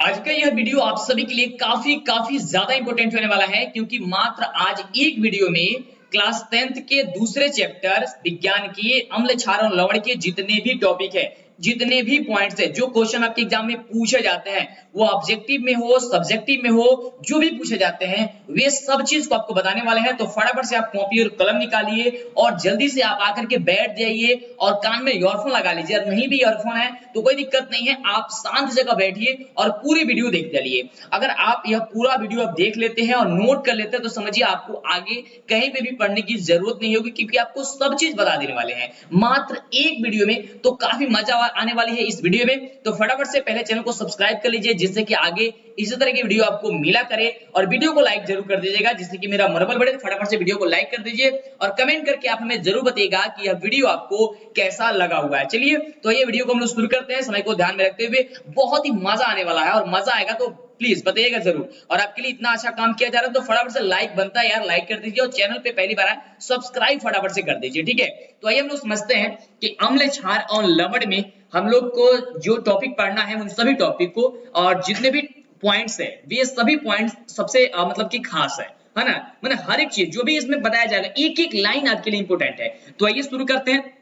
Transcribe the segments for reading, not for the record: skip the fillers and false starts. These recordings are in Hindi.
आज का यह वीडियो आप सभी के लिए काफी ज्यादा इंपॉर्टेंट होने वाला है क्योंकि मात्र आज एक वीडियो में क्लास 10th के दूसरे चैप्टर विज्ञान के अम्ल क्षार और लवण के जितने भी टॉपिक है, जितने भी पॉइंट्स है, जो क्वेश्चन आपके एग्जाम में पूछे जाते हैं, वो ऑब्जेक्टिव में हो, सब्जेक्टिव में हो, जो भी पूछे जाते हैं वे सब चीज को आपको बताने वाले हैं। तो फटाफट से आप कॉपी और कलम निकालिए और जल्दी से आप आकर के बैठ जाइए और कान में ईयरफोन लगा लीजिए। अगर नहीं भी ईयरफोन है तो कोई दिक्कत नहीं है, आप शांत जगह बैठिए और पूरी वीडियो देख चलिए। अगर आप यह पूरा वीडियो आप देख लेते हैं और नोट कर लेते हैं तो समझिए आपको आगे कहीं पे भी पढ़ने की जरूरत नहीं होगी क्योंकि आपको सब चीज बता देने वाले हैं मात्र एक वीडियो में। तो काफी मजा आने वाली है इस वीडियो में। तो फटाफट से पहले चैनल को सब्सक्राइब कर लीजिए जिससे कि आगे इसी तरह की वीडियो आपको मिला करे, और वीडियो को लाइक जरूर कर दीजिएगा जिससे कि मेरा मनोबल बढ़े। फटाफट से वीडियो को लाइक कर दीजिए और कमेंट करके आप हमें जरूर बताइएगा कि यह वीडियो आपको कैसा लगा हुआ है। चलिए तो ये वीडियो को हम लोग शुरू करते हैं, समय को ध्यान में रखते हुए। बहुत ही मजा आने वाला है और मजा आएगा तो प्लीज बताइएगा जरूर। और आपके लिए इतना अच्छा काम किया जा रहा है तो फटाफट से लाइक बनता है यार, लाइक कर दीजिए और चैनल पे पहली बार आए सब्सक्राइब फटाफट से कर दीजिए, ठीक है। तो आइए हम लोग समझते हैं कि अम्ल क्षार और लवण में हम लोग को जो टॉपिक पढ़ना है उन सभी टॉपिक को और जितने भी पॉइंट्स है वे सभी पॉइंट्स सबसे मतलब कि खास है ना। मतलब हर एक चीज जो भी इसमें बताया जाएगा एक एक लाइन आपके लिए इंपॉर्टेंट है। तो आइए शुरू करते हैं।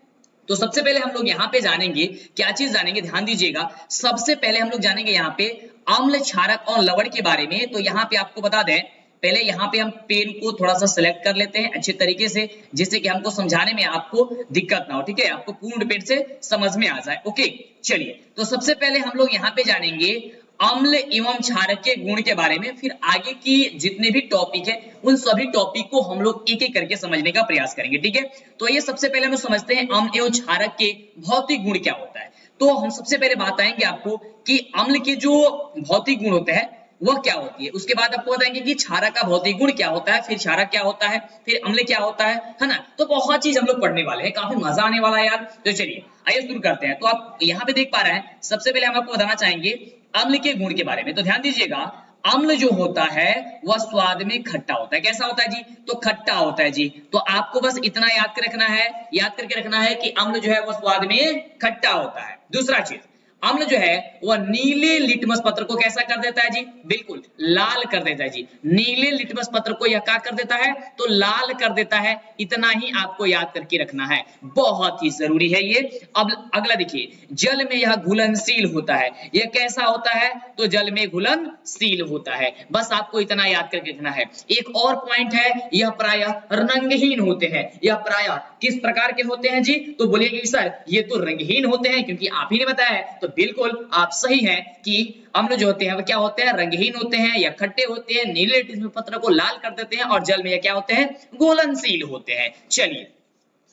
तो सबसे पहले हम लोग यहाँ पे जानेंगे, क्या चीज जानेंगे, ध्यान दीजिएगा। सबसे पहले हम लोग जानेंगे यहाँ पे अम्ल क्षारक और लवण के बारे में। तो यहाँ पे आपको बता दें, पहले यहाँ पे हम पेन को थोड़ा सा सिलेक्ट कर लेते हैं अच्छे तरीके से जिससे कि हमको समझाने में आपको दिक्कत ना हो, ठीक है, आपको पूर्ण रूप से समझ में आ जाए। ओके चलिए, तो सबसे पहले हम लोग यहाँ पे जानेंगे अम्ल एवं क्षारक के गुण के बारे में। फिर आगे की जितने भी टॉपिक है उन सभी टॉपिक को हम लोग एक एक करके समझने का प्रयास करेंगे, ठीक है। तो ये सबसे पहले हम समझते हैं अम्ल एवं क्षारक के भौतिक गुण क्या होता है। तो हम सबसे पहले बताएंगे आपको कि अम्ल के जो भौतिक गुण होते हैं वह क्या होती है, उसके बाद आपको बताएंगे कि क्षारक का भौतिक गुण क्या होता है, फिर क्षारक क्या होता है, फिर अम्ल क्या होता है ना। तो बहुत चीज हम लोग पढ़ने वाले हैं, काफी मजा आने वाला है यार। तो चलिए आइए शुरू करते हैं। तो आप यहाँ पे देख पा रहे हैं, सबसे पहले हम आपको बताना चाहेंगे अम्ल के गुण के बारे में। तो ध्यान दीजिएगा, अम्ल जो होता है वह स्वाद में खट्टा होता है। कैसा होता है जी? तो खट्टा होता है जी। तो आपको बस इतना याद कर रखना है, याद करके रखना है कि अम्ल जो है वह स्वाद में खट्टा होता है। दूसरा चीज, अम्ल जो है वह नीले लिटमस पत्र को कैसा कर देता है जी? बिल्कुल लाल कर देता है जी। नीले लिटमस पत्र को यह क्या कर देता है? तो लाल कर देता है। इतना ही आपको याद करके रखना है, बहुत ही जरूरी है ये। अब अगला देखिए, जल में यह घुलनशील होता है। यह कैसा होता है? तो जल में घुलनशील होता है। बस आपको इतना याद करके रखना है। एक और पॉइंट है, यह प्रायः रंगहीन होते हैं। यह प्रायः किस प्रकार के होते हैं जी? तो बोलिएगा सर ये तो रंगहीन होते हैं, क्योंकि आप ही ने बताया है। तो बिल्कुल आप सही हैं कि अम्ल जो होते हैं वो क्या होते हैं? रंगहीन होते हैं या खट्टे होते हैं, नीले लिटमस पत्र को लाल कर देते हैं और जल में क्या होते हैं? घुलनशील होते हैं। चलिए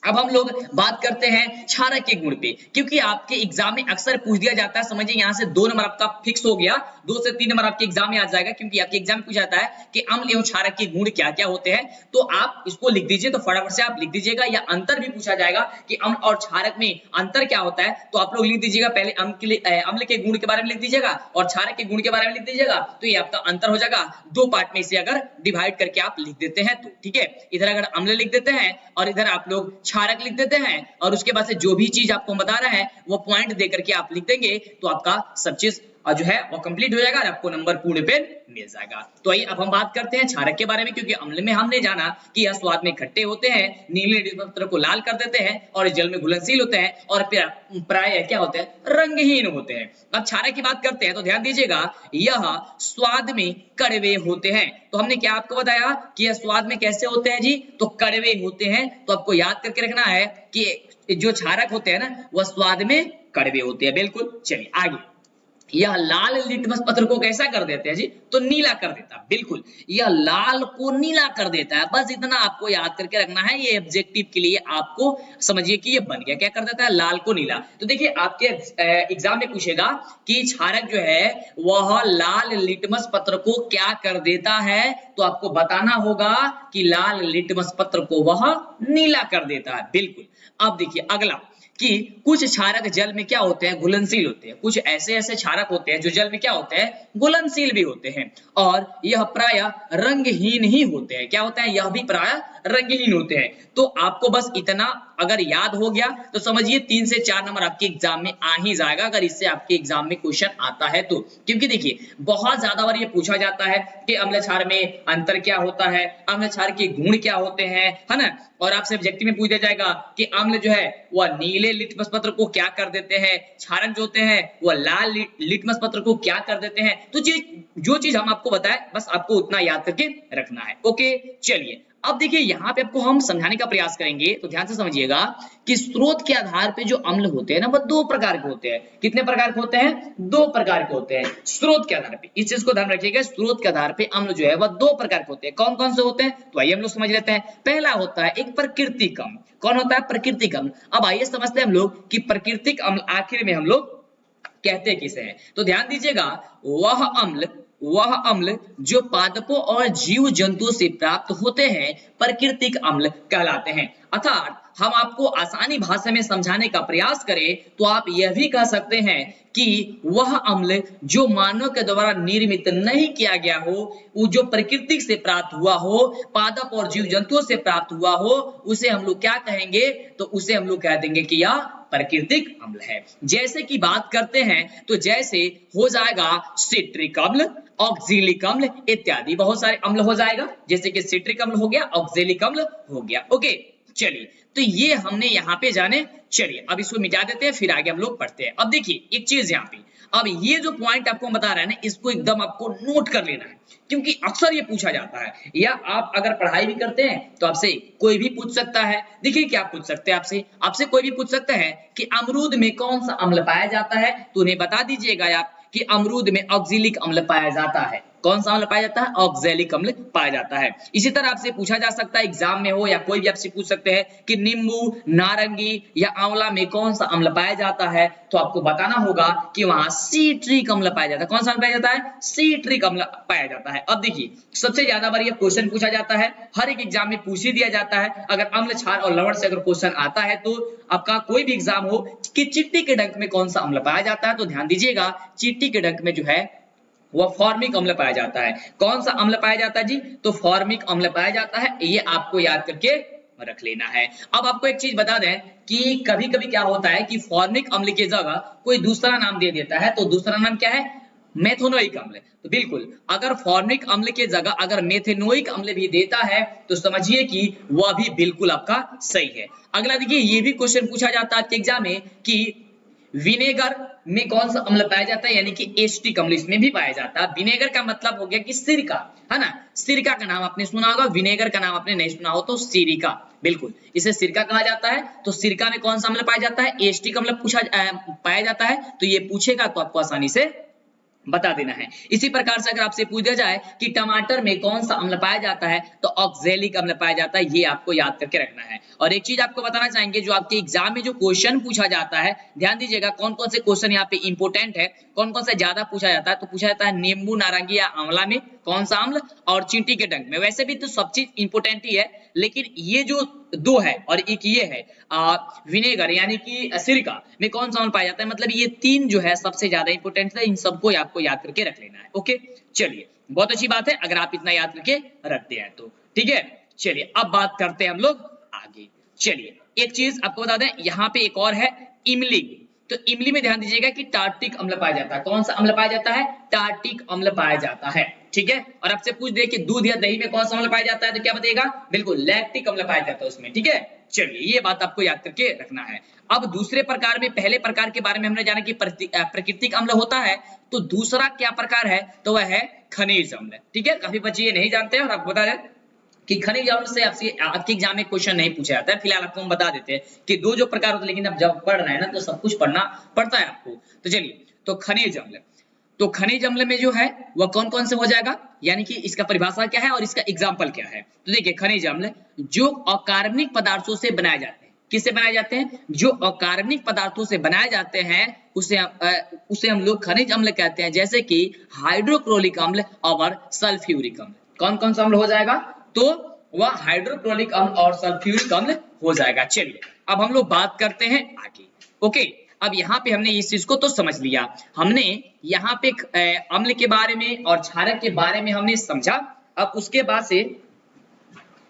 अब हम लोग बात करते हैं क्षारक के गुण पे, क्योंकि आपके एग्जाम में अक्सर पूछ दिया जाता है। समझिए यहाँ से 2 नंबर आपका फिक्स हो गया, 2 से 3 नंबर आपके एग्जाम में आ जाएगा, क्योंकि आपके एग्जाम में पूछा जाता है कि अम्ल एवं क्षारक के गुण क्या क्या होते हैं। तो आप इसको लिख दीजिए, तो फटाफट से आप लिख दीजिएगा। या अंतर भी पूछा जाएगा कि अम्ल और क्षारक में अंतर क्या होता है, तो आप लोग लिख दीजिएगा। पहले अम्ल के गुण के बारे में लिख दीजिएगा और क्षारक के गुण के बारे में लिख दीजिएगा। तो ये आपका अंतर हो जाएगा। 2 पार्ट में इसे अगर डिवाइड करके आप लिख देते हैं तो ठीक है। इधर अगर अम्ल लिख देते हैं और इधर आप लोग क्षारक लिख देते हैं और उसके बाद से जो भी चीज आपको बता रहा है वो पॉइंट दे करके आप लिख देंगे, तो आपका सब चीज जो है वो कंप्लीट हो जाएगा और आपको नंबर पूर्ण पे मिल जाएगा। तो आइए अब हम बात करते हैं क्षारक के बारे में, क्योंकि अम्ल में हमने जाना कि यह स्वाद में खट्टे होते हैं, नीले लिटमस पत्र को लाल कर देते हैं और जल में घुलनशील होते हैं और प्राय क्या होते हैं? रंगहीन होते हैं। अब क्षारक की बात करते हैं तो ध्यान दीजिएगा, यह स्वाद में कड़वे होते हैं। तो हमने क्या आपको बताया कि यह स्वाद में कैसे होते हैं जी? तो कड़वे होते हैं। तो आपको याद करके रखना है कि जो क्षारक होते हैं ना वह स्वाद में कड़वे होते हैं। बिल्कुल। चलिए आगे, यह लाल लिटमस पत्र को कैसा कर देते हैं जी? तो नीला कर देता है। बिल्कुल, यह लाल को नीला कर देता है। बस इतना आपको याद करके रखना है। ये ऑब्जेक्टिव के लिए आपको समझिए कि ये बन गया। क्या कर देता है? लाल को नीला। तो देखिए आपके एग्जाम में पूछेगा कि क्षारक जो है वह लाल लिटमस पत्र को क्या कर देता है, तो आपको बताना होगा कि लाल लिटमस पत्र को वह नीला कर देता है। बिल्कुल। अब देखिए अगला, कि कुछ क्षारक जल में क्या होते हैं, घुलनशील होते हैं, कुछ ऐसे ऐसे क्षारक होते हैं जो जल में क्या होते हैं, घुलनशील भी होते हैं, और यह प्रायः रंगहीन ही होते हैं। क्या होता है, यह भी प्रायः रंगहीन होते हैं। तो आपको बस इतना अगर याद हो गया तो समझिए 3 से 4 नंबर आपके एग्जाम में आ ही जाएगा, अगर इससे आपके एग्जाम में क्वेश्चन आता है तो। क्योंकि देखिए बहुत ज्यादा बार ये पूछा जाता है कि अम्ल क्षार में अंतर क्या होता है, अम्ल क्षार के गुण क्या होते हैं, है ना, और आपसे ऑब्जेक्टिव में पूछा जाएगा कि अम्ल जो है वह नीले लिटमस पत्र को क्या कर देते हैं, क्षारक जो होते हैं वह लाल लिटमस पत्र को क्या कर देते हैं। तो जो चीज हम आपको बताए बस आपको उतना याद करके रखना है। ओके, चलिए अब देखिए यहाँ पे आपको हम समझाने का प्रयास करेंगे, तो ध्यान से समझिएगा कि स्रोत के आधार पे जो अम्ल होते हैं ना वह 2 प्रकार के होते हैं। कितने प्रकार के होते हैं, 2 प्रकार के होते हैं स्रोत के आधार पे। इस चीज को ध्यान रखिएगा, स्रोत के आधार पे अम्ल जो है वह 2 प्रकार के होते हैं। कौन कौन से होते हैं, तो आइए हम लोग समझ लेते हैं। पहला होता है एक प्राकृतिक अम्ल। कौन होता है, प्राकृतिक अम्ल। अब आइए समझते हैं हम लोग कि प्राकृतिक अम्ल आखिर में हम लोग कहते किसे हैं। तो ध्यान दीजिएगा, वह अम्ल जो पादपों और जीव जंतुओं से प्राप्त होते हैं प्राकृतिक अम्ल कहलाते हैं। अर्थात हम आपको आसानी भाषा में समझाने का प्रयास करें तो आप यह भी कह सकते हैं कि वह अम्ल जो मानव के द्वारा निर्मित नहीं किया गया हो, वो जो प्रकृति से प्राप्त हुआ हो, पादप और जीव जंतुओं से प्राप्त हुआ हो, उसे हम लोग क्या कहेंगे, तो उसे हम लोग कह देंगे कि यह प्राकृतिक अम्ल है। जैसे कि बात करते हैं तो जैसे हो जाएगा सिट्रिक अम्ल, ऑक्जेलिक अम्ल इत्यादि बहुत सारे अम्ल हो जाएगा, जैसे कि सिट्रिक अम्ल हो गया, ऑक्जेलिक अम्ल हो गया। ओके, चलिए तो ये हमने यहाँ पे जाने। चलिए अब इसको मिटा देते हैं, फिर आगे हम लोग पढ़ते हैं। अब देखिए एक चीज यहाँ पे, अब ये जो पॉइंट आपको बता रहा है ना, इसको एकदम आपको नोट कर लेना है, क्योंकि अक्सर ये पूछा जाता है, या आप अगर पढ़ाई भी करते हैं तो आपसे कोई भी पूछ सकता है। देखिए क्या पूछ सकते हैं, आपसे कोई भी पूछ सकता है कि अमरूद में कौन सा अम्ल पाया जाता है, तो उन्हें बता दीजिएगा आप कि अमरूद में ऑक्जेलिक अम्ल पाया जाता है। कौन सा अम्ल पाया जाता है, ऑक्जेलिक अम्ल पाया जाता है। इसी तरह आपसे पूछा जा सकता है एग्जाम में हो, या कोई भी आपसे पूछ सकते हैं कि नींबू, नारंगी या आंवला में कौन सा अम्ल पाया जाता है, तो आपको बताना होगा कि वहां सिट्रिक अम्ल पाया जाता है। कौन सा अम्ल पाया जाता है, सिट्रिक अम्ल पाया जाता है। अब देखिए सबसे ज्यादा बार ये क्वेश्चन पूछा जाता है, हर एक एग्जाम में पूछ ही दिया जाता है। अगर अम्ल, क्षार और लवण से अगर क्वेश्चन आता है तो आपका कोई भी एग्जाम हो कि चिट्टी के डंक में कौन सा अम्ल पाया जाता है, तो ध्यान दीजिएगा चिट्टी के डंक में जो है वह फॉर्मिक अम्ल पाया जाता है। कौन सा अम्ल पाया जाता है जी, तो फॉर्मिक अम्ल पाया जाता है। ये आपको याद करके रख लेना है। अब आपको एक चीज बता दें कि कभी कभी क्या होता है कि फॉर्मिक अम्ल की जगह कोई दूसरा नाम दे देता है, तो दूसरा नाम क्या है, मेथनोइक अम्ल। तो बिल्कुल अगर फॉर्मिक अम्ल की जगह अगर मेथनोइक अम्ल भी देता है तो समझिए कि वह भी बिल्कुल आपका सही है। अगला देखिए, ये भी क्वेश्चन पूछा जाता है आपके एग्जाम में कि विनेगर में कौन सा अम्ल पाया जाता है, यानी कि एसिटिक अम्ल इसमें भी पाया जाता है। विनेगर का मतलब हो गया कि सिरका, है ना, सिरका का नाम आपने सुना होगा, विनेगर का नाम आपने नहीं सुना हो तो सिरिका, बिल्कुल इसे सिरका कहा जाता है। तो सिरका में कौन सा अम्ल पाया जाता है, एसिटिक अम्ल पाया जाता है। तो ये पूछेगा तो आपको आसानी से बता देना है। इसी प्रकार से अगर आपसे पूछ दिया जाए कि टमाटर में कौन सा अम्ल पाया जाता है, तो ऑक्जेलिक अम्ल पाया जाता है। ये आपको याद करके रखना है। और एक चीज आपको बताना चाहेंगे, जो आपके एग्जाम में जो क्वेश्चन पूछा जाता है, ध्यान दीजिएगा कौन कौन से क्वेश्चन यहाँ पे इंपोर्टेंट है, कौन कौन से ज्यादा पूछा जाता है। तो पूछा जाता है नींबू, नारंगी या आंवला में कौन सा अम्ल, और चींटी के डंक में। वैसे भी तो सब चीज इंपोर्टेंट ही है, लेकिन ये जो 2 है और एक ये है विनेगर यानी कि सिरका में कौन सा अम्ल पाया जाता है, मतलब ये 3 जो है सबसे ज्यादा इंपोर्टेंट है। इन सबको आपको याद करके रख लेना है। ओके, चलिए बहुत अच्छी बात है अगर आप इतना याद करके रखते हैं तो ठीक है। चलिए अब बात करते हैं हम लोग आगे। चलिए एक चीज आपको बता दें, यहाँ पे एक और है इमली। तो इमली में ध्यान दीजिएगा कि टार्टिक अम्ल पाया जाता है। कौन सा अम्ल पाया जाता है, टार्टिक अम्ल पाया जाता है, ठीक है। और आपसे पूछ दे कि दूध या दही में कौन सा अम्ल पाया जाता है, तो क्या बताइएगा, बिल्कुल लैक्टिक अम्ल पाया जाता है उसमें, ठीक है। चलिए ये बात आपको याद करके रखना है। अब दूसरे प्रकार में, पहले प्रकार के बारे में हमने जाना कि प्राकृतिक अम्ल होता है, तो दूसरा क्या प्रकार है, तो वह है खनिज अम्ल, ठीक है। काफी बच्चे ये नहीं जानते हैं, और आपको बता दें कि खनिज अम्ल से आपके एग्जाम में क्वेश्चन नहीं पूछा जाता है। फिलहाल आपको हम बता देते हैं कि 2 जो प्रकार होते हैं, लेकिन अब जब पढ़ रहे हैं ना तो सब कुछ पढ़ना पड़ता है आपको। तो चलिए, तो खनिज अम्ल, तो खनिज अम्ल में जो है वह कौन कौन से हो जाएगा, यानी कि इसका परिभाषा क्या है और इसका एग्जाम्पल क्या है। तो देखिए खनिज अम्ल जो अकार्बनिक पदार्थों से बनाए जाते हैं, किससे बनाए जाते हैं, जो अकार्बनिक पदार्थों से बनाए जाते हैं उसे हम लोग खनिज अम्ल कहते हैं। जैसे कि हाइड्रोक्लोरिक अम्ल और सल्फ्यूरिक अम्ल। कौन कौन सा अम्ल हो जाएगा, तो वह हाइड्रोक्लोरिक अम्ल और सल्फ्यूरिक अम्ल हो जाएगा। चलिए अब हम लोग बात करते हैं आगे। ओके, अब यहाँ पे हमने इस चीज को तो समझ लिया, हमने यहाँ पे अम्ल के बारे में और क्षारक के बारे में हमने समझा। अब उसके बाद से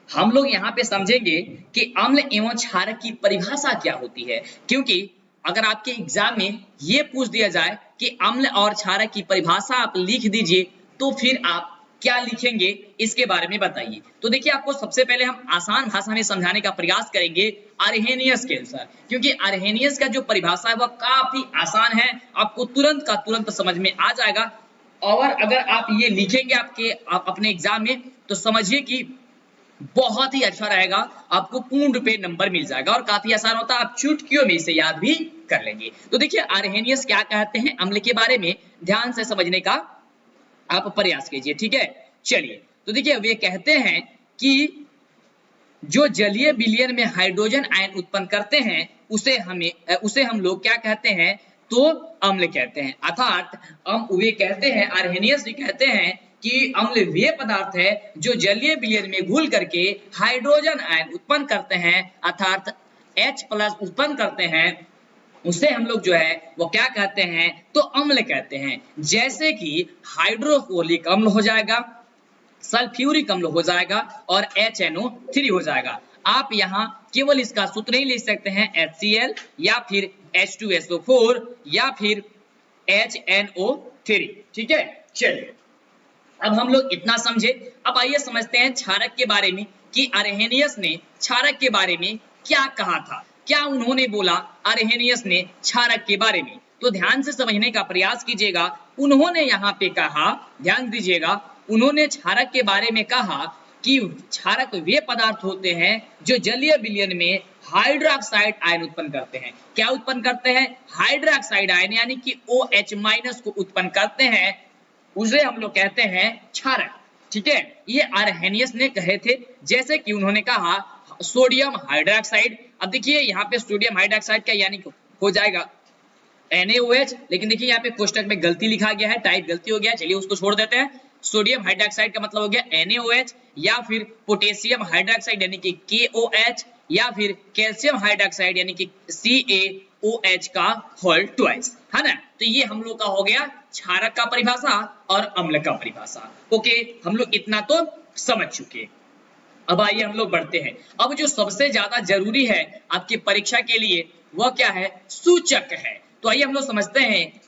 हम लोग यहाँ पे समझेंगे कि अम्ल एवं क्षारक की परिभाषा क्या होती है, क्योंकि अगर आपके एग्जाम में ये पूछ दिया जाए कि अम्ल और क्षारक की परिभाषा आप लिख दीजिए, तो फिर आप क्या लिखेंगे इसके बारे में बताइए। तो देखिए, आपको सबसे पहले हम आसान भाषा में समझाने का प्रयास करेंगे आर्हेनियस के अनुसार, क्योंकि आर्हेनियस का जो परिभाषा है वह काफी आसान है, आपको तुरंत का तुरंत समझ में आ जाएगा। और अगर आप ये लिखेंगे आप अपने एग्जाम में, तो समझिए कि बहुत ही अच्छा रहेगा, आपको पूर्ण रूपे नंबर मिल जाएगा और काफी आसान होता है, आप चुटकियों में इसे याद भी कर लेंगे। तो देखिए, आर्हेनियस क्या कहते हैं, अम्ल के बारे में ध्यान से समझने का आप प्रयास कीजिए, ठीक है। चलिए, तो देखिए, वे कहते हैं कि जो जलीय विलयन में हाइड्रोजन आयन उत्पन्न करते हैं उसे हम लोग क्या कहते हैं, तो अम्ल कहते हैं। अर्थात वे कहते हैं, आर्हेनियस भी कहते हैं कि अम्ल वे पदार्थ है जो जलीय विलयन में घुल करके हाइड्रोजन आयन उत्पन्न करते हैं, अर्थात H+ उत्पन्न करते हैं, उसे हम लोग जो है वो क्या कहते हैं, तो अम्ल कहते हैं। जैसे कि हाइड्रोक्लोरिक अम्ल हो जाएगा, सल्फ्यूरिक अम्ल हो जाएगा और HNO3 हो जाएगा। आप यहाँ केवल इसका सूत्र नहीं लिख सकते हैं HCl या फिर H2SO4 या फिर HNO3, ठीक है। चलिए, अब हम लोग इतना समझे, अब आइए समझते हैं क्षारक के बारे में कि आर्हेनियस ने क्षारक के बारे में क्या कहा था, क्या उन्होंने बोला आर्हेनियस ने क्षारक के बारे में। तो ध्यान से समझने का प्रयास कीजिएगा। उन्होंने यहाँ पे कहा, ध्यान दीजिएगा, उन्होंने क्षारक के बारे में कहा कि क्षारक वे पदार्थ होते हैं जो जलीय विलयन में हाइड्रोक्साइड आयन उत्पन्न करते हैं। क्या उत्पन्न करते हैं, हाइड्रोक्साइड आयन, यानी कि OH- को उत्पन्न करते हैं, उसे हम लोग कहते हैं क्षारक, ठीक है। ये आर्हेनियस ने कहे थे। जैसे कि उन्होंने कहा सोडियम हाइड्रोक्साइड, अब देखिए यहाँ पे सोडियम हाइड्रोक्साइड का यानी हो जाएगा NaOH, लेकिन देखिए यहाँ पे कोष्टक में गलती लिखा गया है, टाइप गलती हो गया, चलिए उसको छोड़ देते हैं। सोडियम हाइड्रोक्साइड का मतलब हो गया NaOH, या फिर पोटेशियम हाइड्रोक्साइड यानी कि KOH, या फिर कैल्शियम हाइड्रोक्साइड यानी कि CaOH का होल ट्वाइस, है ना। तो ये हम लोग का हो गया क्षारक का परिभाषा और अम्ल का परिभाषा। ओके, हम लोग इतना तो समझ चुके। अब आइए हम लोग बढ़ते हैं। अब जो सबसे ज्यादा जरूरी है आपकी परीक्षा के लिए वह क्या है, सूचक है। तो आइए हम लोग समझते हैं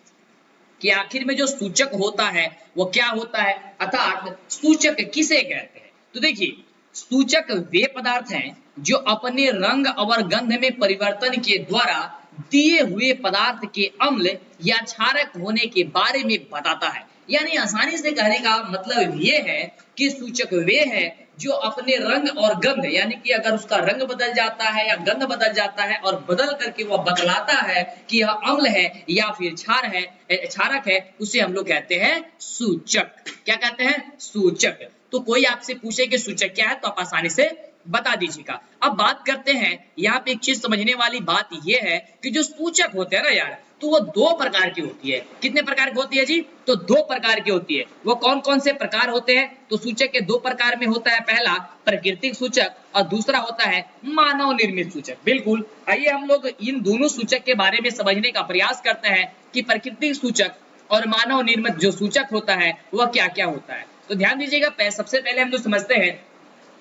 कि आखिर में जो सूचक होता है वो क्या होता है, अर्थात सूचक किसे कहते हैं। तो देखिए, सूचक वे पदार्थ हैं जो अपने रंग और गंध में परिवर्तन के द्वारा दिए हुए पदार्थ के अम्ल या क्षारक होने के बारे में बताता है। यानी आसानी से कहने का मतलब ये है कि सूचक वे है जो अपने रंग और गंध, यानी कि अगर उसका रंग बदल जाता है या गंध बदल जाता है और बदल करके वह बतलाता है कि यह अम्ल है या फिर क्षारक है, उसे हम लोग कहते हैं सूचक। क्या कहते हैं, सूचक। तो कोई आपसे पूछे कि सूचक क्या है तो आप आसानी से बता दीजिएगा। अब बात करते हैं, यहाँ पे एक चीज समझने वाली बात यह है कि जो सूचक होते हैं ना यार, तो वो दो प्रकार की होती है। कितने प्रकार की होती है जी, तो दो प्रकार की होती है। वो कौन कौन से प्रकार होते हैं, तो सूचक के दो प्रकार में होता है, पहला प्राकृतिक सूचक और दूसरा होता है मानव निर्मित सूचक। बिल्कुल, आइए हम लोग इन दोनों सूचक के बारे में समझने का प्रयास करते हैं कि प्राकृतिक सूचक और मानव निर्मित जो सूचक होता है वह क्या क्या होता है। तो ध्यान दीजिएगा, सबसे पहले हम लोग समझते हैं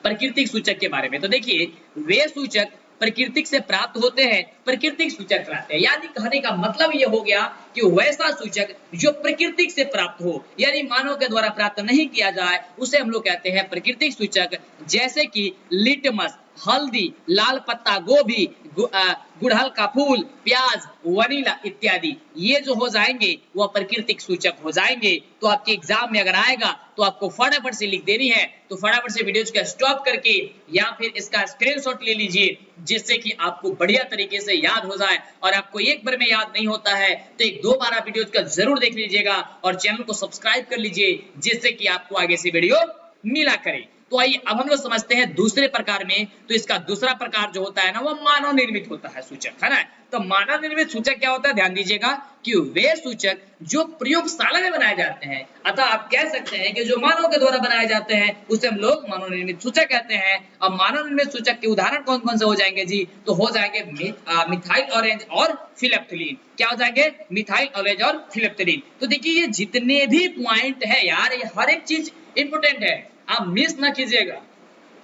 प्राकृतिक सूचक के बारे में। तो देखिए, वे सूचक प्राकृतिक से प्राप्त होते हैं, प्राकृतिक सूचक कहलाते हैं। यानी कहने का मतलब ये हो गया कि वैसा सूचक जो प्राकृतिक से प्राप्त हो, यानी मानव के द्वारा प्राप्त नहीं किया जाए, उसे हम लोग कहते हैं प्राकृतिक सूचक। जैसे कि लिटमस, हल्दी, लाल पत्ता गोभी, गुड़हल का फूल, प्याज, वनीला इत्यादि, ये जो हो जाएंगे वह प्राकृतिक सूचक हो जाएंगे। तो आपके एग्जाम में अगर आएगा तो आपको फटाफट से लिख देनी है, तो फटाफट से वीडियो को स्टॉप करके या फिर इसका स्क्रीनशॉट ले लीजिए, जिससे कि आपको बढ़िया तरीके से याद हो जाए। और आपको एक बार में याद नहीं होता है तो एक दो बार आप वीडियो का जरूर देख लीजिएगा और चैनल को सब्सक्राइब कर लीजिए, जिससे कि आपको आगे से वीडियो मिला करे। तो आइए अब हम लोग समझते हैं दूसरे प्रकार में। तो इसका दूसरा प्रकार जो होता है ना वो मानव निर्मित होता है सूचक, है ना। तो मानव निर्मित सूचक क्या होता है, ध्यान दीजिएगा कि वे सूचक जो प्रयोगशाला में बनाए जाते हैं, अतः आप कह सकते हैं कि जो मानव के द्वारा बनाए जाते हैं उसे हम लोग मानव निर्मित सूचक कहते हैं। अब मानव निर्मित सूचक के उदाहरण कौन कौन से हो जाएंगे जी, तो हो जाएंगे मिथाइल ऑरेंज और फिलिप्थिलीन। क्या हो जाएंगे, मिथाइल ऑरेंज और फिलिप्थिलीन। तो देखिए ये जितने भी पॉइंट है यार, ये हर एक चीज इंपोर्टेंट है, आप मिस ना कीजिएगा,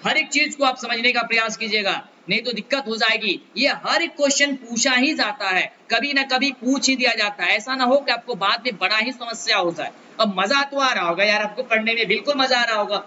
हर एक चीज को आप समझने का प्रयास कीजिएगा, नहीं तो दिक्कत हो जाएगी। ये हर एक क्वेश्चन पूछा ही जाता है, कभी ना कभी पूछ ही दिया जाता है, ऐसा ना हो कि आपको बाद में बड़ा ही समस्या हो जाए। अब मजा तो आ रहा होगा यार, आपको पढ़ने में बिल्कुल मजा आ रहा होगा,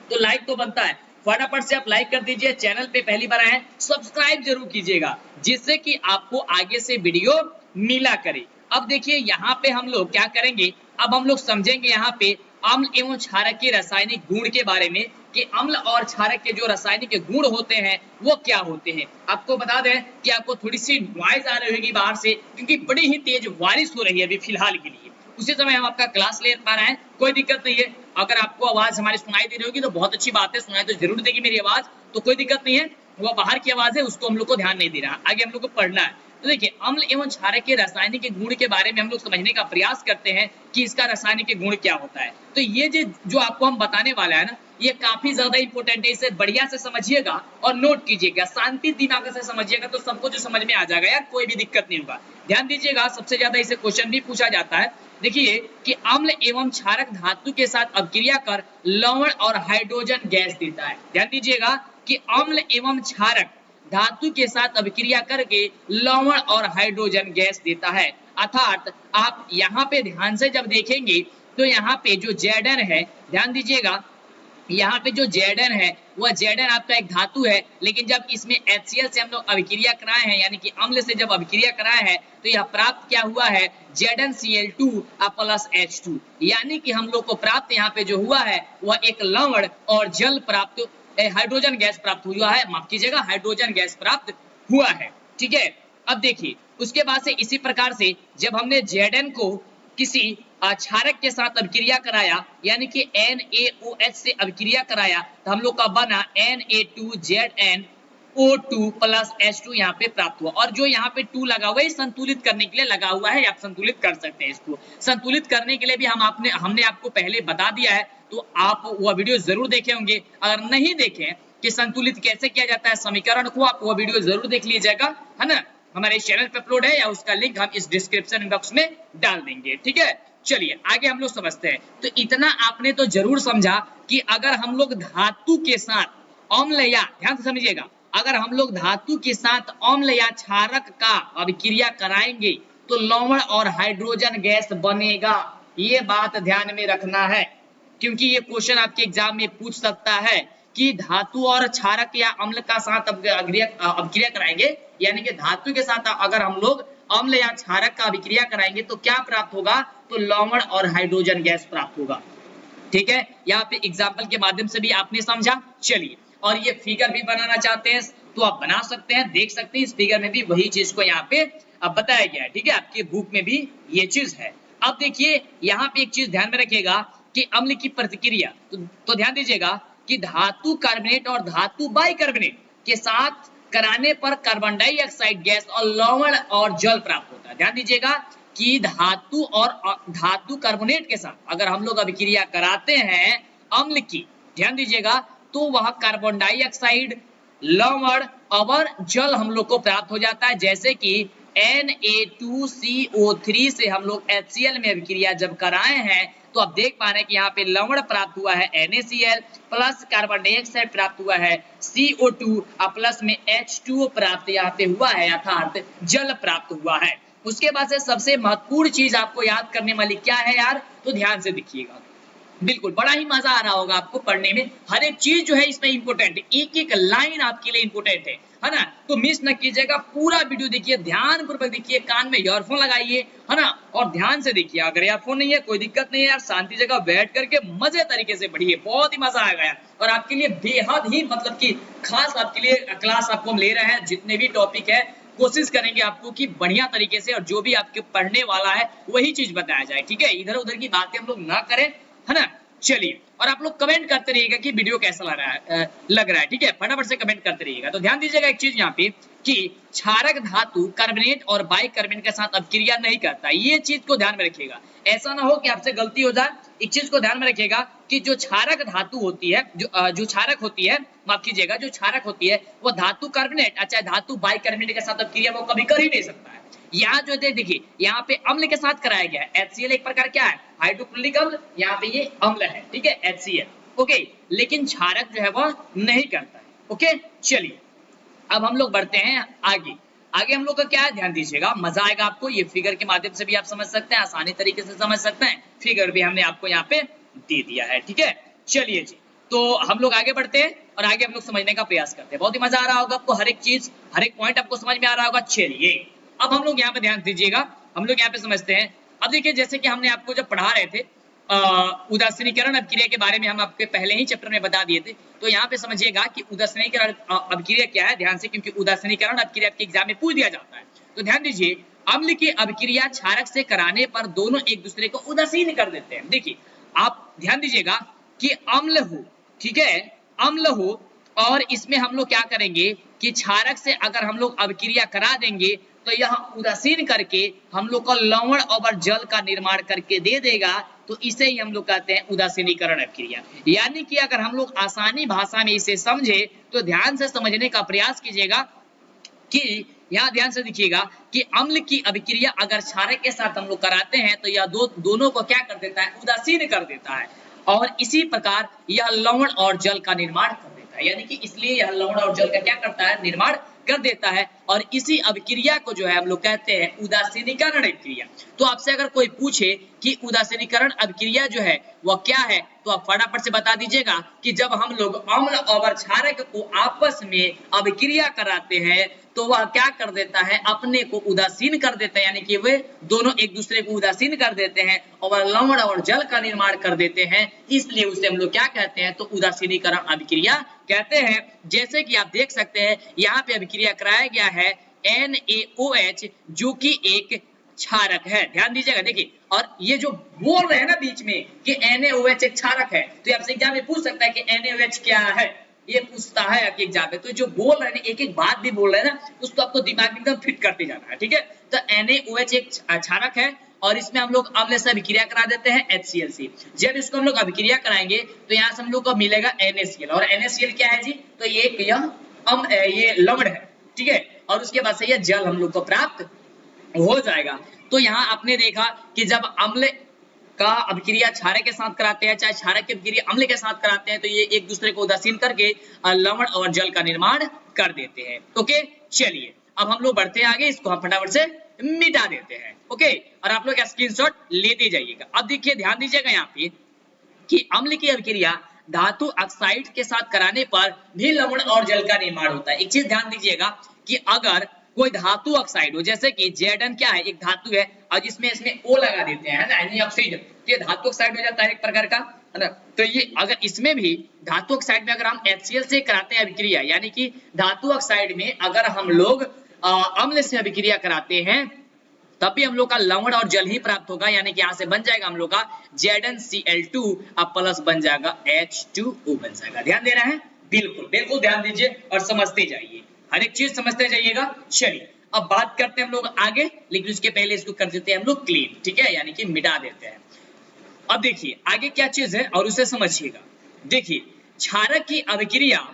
तो लाइक तो बनता है, फटाफट से आप लाइक कर दीजिए। चैनल पे पहली बार आए हैं सब्सक्राइब जरूर कीजिएगा, जिससे कि आपको आगे से वीडियो मिला करे। अब देखिए यहाँ पे हम लोग क्या करेंगे, अब हम लोग समझेंगे यहाँ पे अम्ल एवं क्षारक के रासायनिक गुण के बारे में, कि अम्ल और क्षारक के जो रासायनिक गुण होते हैं वो क्या होते हैं। आपको बता दें कि आपको थोड़ी सी नॉइज आ रही होगी बाहर से, क्योंकि बड़ी ही तेज बारिश हो रही है अभी फिलहाल के लिए। उसी समय हम आपका क्लास ले पा रहे हैं, कोई दिक्कत नहीं है। अगर आपको आवाज हमारी सुनाई दे रही होगी तो बहुत अच्छी बात है, सुनाई तो जरूर देगी मेरी आवाज, तो कोई दिक्कत नहीं है। वो बाहर की आवाज है, उसको हम लोग को ध्यान नहीं दे रहा, आगे हम लोग को पढ़ना है। तो देखिए अम्ल एवं क्षारक के रासायनिक गुण के बारे में हम लोग समझने का प्रयास करते हैं कि इसका रासायनिक गुण क्या होता है। तो ये जो आपको हम बताने वाला है ना, ये काफी ज्यादा इंपॉर्टेंट है, इसे बढ़िया से समझिएगा और नोट कीजिएगा, शांति दिमाग से समझिएगा तो सबको जो समझ में आ जाएगा यार, कोई भी दिक्कत नहीं होगा। ध्यान दीजिएगा, सबसे ज्यादा इसे क्वेश्चन भी पूछा जाता है। देखिए कि अम्ल एवं क्षारक धातु के साथ अभिक्रिया कर लवण और हाइड्रोजन गैस देता है। ध्यान दीजिएगा कि अम्ल एवं क्षारक धातु के साथ अभिक्रिया करके लवण और हाइड्रोजन गैस देता है। अर्थात आप यहाँ पे ध्यान से जब देखेंगे तो यहाँ पे जो Zn है, ध्यान दीजिएगा यहाँ पे जो Zn है वह Zn आपका एक धातु है, लेकिन जब इसमें HCl से हम लोग अभिक्रिया कराए हैं, यानी कि अम्ल से जब अभिक्रिया कराए हैं, तो यह प्राप्त क्या हुआ है, ZnCl2 प्लस H2, यानी कि हम लोग को प्राप्त यहाँ पे जो हुआ है वह एक लवण और जल प्राप्त, हाइड्रोजन गैस प्राप्त हुआ है, माफ कीजिएगा हाइड्रोजन गैस प्राप्त हुआ है। ठीक है, अब देखिए उसके बाद से इसी प्रकार से जब हमने Zn को किसी क्षारक के साथ अभिक्रिया कराया, यानी कि NaOH से अभिक्रिया कराया, तो हम लोग का बना Na2ZnO2 प्लस H2 यहाँ पे प्राप्त हुआ। और जो यहाँ पे 2 लगा हुआ है संतुलित करने के लिए लगा हुआ है, आप संतुलित कर सकते हैं। इसको संतुलित करने के लिए भी हमने आपको पहले बता दिया है, तो आप वह वीडियो जरूर देखे होंगे। अगर नहीं देखे कि संतुलित कैसे किया जाता है समीकरण को, आप वह वीडियो जरूर देख लीजिएगा, है ना। हमारे चैनल पे अपलोड है, या उसका लिंक हम इस डिस्क्रिप्शन बॉक्स में डाल देंगे। ठीक है, चलिए आगे हम लोग समझते हैं। तो इतना आपने तो जरूर समझा कि अगर हम लोग धातु के साथ अम्ल, या ध्यान से समझिएगा, अगर हम लोग धातु के साथ अम्ल या क्षारक का अभिक्रिया कराएंगे तो लवण और हाइड्रोजन गैस बनेगा। ये बात ध्यान में रखना है, क्योंकि ये क्वेश्चन आपके एग्जाम में पूछ सकता है कि धातु और क्षारक या अम्ल का साथ अभिक्रिया कराएंगे, यानी कि धातु के साथ अगर हम लोग अम्ल या क्षारक का अभिक्रिया कराएंगे तो क्या प्राप्त होगा, तो लवण और हाइड्रोजन गैस प्राप्त होगा। ठीक है, यहाँ पे एग्जाम्पल के माध्यम से भी आपने समझा। चलिए, और ये फिगर भी बनाना चाहते हैं तो आप बना सकते हैं, देख सकते हैं इस फिगर में भी वही चीज को यहाँ पे अब बताया गया है। ठीक है, आपके बुक में भी ये चीज है। अब देखिए यहाँ पे एक चीज ध्यान में रखिएगा कि अम्ल की प्रतिक्रिया, तो ध्यान दीजिएगा कि धातु कार्बोनेट और धातु बाइकार्बोनेट के साथ कराने पर कार्बन डाइऑक्साइड गैस और लवण और जल प्राप्त होता है। ध्यान दीजिएगा कि धातु और धातु कार्बोनेट के साथ अगर हम लोग अभिक्रिया कराते हैं अम्ल की, ध्यान दीजिएगा, तो वह कार्बन डाइऑक्साइड, लवण और जल हम लोग को प्राप्त हो जाता है। जैसे कि Na2CO3 से हम लोग HCl में अभिक्रिया जब कराए हैं तो आप देख पा रहे हैं कि यहाँ पे लवण प्राप्त हुआ है NaCl प्लस कार्बन डाइऑक्साइड प्राप्त हुआ है CO2 प्लस में H2O प्राप्त यहाँ पे हुआ है, अर्थात जल प्राप्त हुआ है। उसके बाद से सबसे महत्वपूर्ण चीज आपको याद करने वाली क्या है यार, तो ध्यान से देखिएगा, बिल्कुल बड़ा ही मजा आ रहा होगा आपको पढ़ने में। हर एक चीज जो है इसमें इंपोर्टेंट है, एक एक लाइन आपके लिए इंपोर्टेंट है ना। तो मिस न कीजिएगा, पूरा वीडियो देखिए, ध्यान पूर्वक देखिए, कान में ईयरफोन लगाइए, है ना, और ध्यान से देखिए। अगर ईयरफोन नहीं है कोई दिक्कत नहीं है यार, शांति जगह बैठ करके मजे तरीके से पढ़िए, बहुत ही मजा आएगा यार। और आपके लिए बेहद ही मतलब कि खास आपके लिए क्लास आपको हम ले रहे हैं, जितने भी टॉपिक है कोशिश करेंगे आपको कि बढ़िया तरीके से और जो भी आपके पढ़ने वाला है वही चीज बताया जाए। ठीक है, इधर उधर की बातें हम लोग ना करें, है ना। चलिए, और आप लोग कमेंट करते रहिएगा कि वीडियो कैसा लग रहा है, ठीक है, फटाफट से कमेंट करते रहिएगा। तो ध्यान दीजिएगा एक चीज यहाँ पे कि क्षारक धातु कार्बोनेट और बाइकार्बोनेट के साथ अभिक्रिया नहीं करता, ये चीज को ध्यान में रखिएगा। ऐसा ना हो कि आपसे गलती हो जाए। एक चीज को ध्यान में रखिएगा कि जो क्षारक धातु होती है, जो क्षारक होती है, माफ कीजिएगा, जो क्षारक होती है वो धातु कार्बोनेट अच्छा धातु बाइकार्बोनेट के साथ अभिक्रिया वो कभी कर ही नहीं सकता है। यहाँ जो देखिए यहाँ पे अम्ल के साथ कराया गया है, HCl एक प्रकार क्या है, हाइड्रोक्लोरिक अम्ल, यहाँ पे ये अम्ल है, ठीक है, HCl, ओके। लेकिन क्षारक जो है वह नहीं करता है, ओके। चलिए अब हम लोग बढ़ते हैं आगे। आगे हम लोग का क्या है, ध्यान दीजिएगा, मजा आएगा आपको। ये फिगर के माध्यम से भी आप समझ सकते हैं, आसानी तरीके से समझ सकते हैं, फिगर भी हमने आपको यहाँ पे दे दिया है, ठीक है। चलिए जी, तो हम लोग आगे बढ़ते हैं और आगे हम लोग समझने का प्रयास करते हैं। बहुत ही मजा आ रहा होगा आपको, हर एक चीज, हर एक पॉइंट आपको समझ में आ रहा होगा। चलिए अब हम लोग यहाँ पे ध्यान दीजिएगा, हम लोग यहाँ पे समझते हैं। अब देखिए जैसे कि हमने आपको जब पढ़ा रहे थे उदासीनीकरण अभिक्रिया के बारे में, हम आपके पहले ही चैप्टर में बता दिए थे। तो यहाँ पे समझिएगा कि उदासीनीकरण अभिक्रिया क्या है, ध्यान से, क्योंकि उदासीनीकरण अभिक्रिया आपके एग्जाम में पूछ दिया जाता है। तो ध्यान दीजिए, अम्ल की अभिक्रिया क्षारक से कराने पर दोनों एक दूसरे को उदासीन कर देते हैं। देखिए आप ध्यान दीजिएगा कि अम्ल हो, ठीक है, अम्ल हो, और इसमें हम लोग क्या करेंगे कि क्षारक से अगर हम लोग अभिक्रिया करा देंगे तो यह उदासीन करके हम लोग को लवण और जल का निर्माण करके दे देगा। तो इसे ही हम लोग कहते हैं उदासीनीकरण अभिक्रिया। यानी कि अगर हम लोग आसानी भाषा में इसे समझे तो ध्यान से समझने का प्रयास कीजिएगा कि यहाँ ध्यान से देखिएगा कि अम्ल की अभिक्रिया अगर क्षारक के साथ हम लोग कराते हैं तो यह दोनों को क्या कर देता है, उदासीन कर देता है, और इसी प्रकार यह लवण और जल का निर्माण कर देता है। यानी कि इसलिए यह लवण और जल का क्या करता है, निर्माण कर देता है, और इसी अभिक्रिया को जो है हम लोग कहते हैं उदासीनीकरण अभिक्रिया। तो आपसे अगर कोई पूछे कि उदासीनीकरण अभिक्रिया जो है वह क्या है, तो आप फटाफट से बता दीजिएगा कि जब हम लोग अम्ल और क्षारक को आपस में अभिक्रिया कराते हैं तो वह क्या कर देता है, अपने को उदासीन कर देता है। यानी कि वे दोनों एक दूसरे को उदासीन कर देते हैं और लवण और जल का निर्माण कर देते हैं। इसलिए उसे हम लोग क्या कहते हैं, तो उदासीनीकरण अभिक्रिया कहते हैं। जैसे कि आप देख सकते हैं यहाँ पे अभिक्रिया कराया गया है NaOH जो कि एक क्षारक है, ध्यान दीजिएगा। देखिए, और ये जो बोल रहे हैं ना बीच में कि NaOH एक क्षारक है, तो आपसे एग्जाम में पूछ सकता है कि NaOH क्या है, ये पूछता है आपके एग्जाम में। तो जो बोल रहे हैं एक एक बात भी बोल रहे हैं ना, उसको आपको दिमाग में एकदम फिट करते जाना है, ठीक है। तो NaOH एक क्षारक है और इसमें हम लोग अम्ल से अभिक्रिया करा देते हैं HCl से। जब इसको हम लोग अभिक्रिया कराएंगे तो यहाँ से हम लोग को मिलेगा NaCl, और NaCl क्या है जी, तो ये लवण है, ठीक है, और उसके बाद से यह जल हम लोग को प्राप्त हो जाएगा। तो यहाँ आपने देखा कि जब अम्ल का अभिक्रिया क्षारक के साथ कराते हैं, चाहे क्षारक की अभिक्रिया अम्ल के साथ कराते हैं, तो ये एक दूसरे को उदासीन करके लवण और जल का निर्माण कर देते हैं। ओके, चलिए अब हम लोग बढ़ते हैं आगे, इसको हम फटाफट से मिटा देते हैं। ओके, और आप लोग स्क्रीनशॉट लेते जाइएगा। अब देखिए ध्यान दीजिएगा यहाँ पे कि अम्ल की अभिक्रिया धातु ऑक्साइड के साथ कराने पर भी लवण और जल का निर्माण होता है। एक चीज ध्यान दीजिएगा कि अगर कोई धातु ऑक्साइड हो, जैसे कि Zn क्या है, एक धातु है, और जिसमें इसमें O लगा देते हैं ना, यानी ऑक्सीजन, तो ये धातु ऑक्साइड हो जाता है एक प्रकार का, है ना। तो ये अगर इसमें भी धातु ऑक्साइड में अगर हम HCl से कराते हैं अभिक्रिया, यानी कि धातु ऑक्साइड में अगर हम लोग अम्ल से अभिक्रिया कराते हैं तब भी हम लोग का लवण और जल ही प्राप्त होगा। यानी कि यहाँ से बन जाएगा हम लोग का ZnCl2 अब प्लस बन जाएगा H2O बन जाएगा। ध्यान दे रहे हैं, बिल्कुल बिल्कुल ध्यान दीजिए और समझते जाइए, हर एक चीज समझते जाइएगा। चलिए अब बात करते हैं हम लोग आगे, लेकिन उसके पहले इसको कर देते हैं हम लोग क्लीन, ठीक है, यानी कि मिटा देते हैं। अब देखिए आगे क्या चीज है और उसे समझिएगा। देखिए क्षारक की अभिक्रिया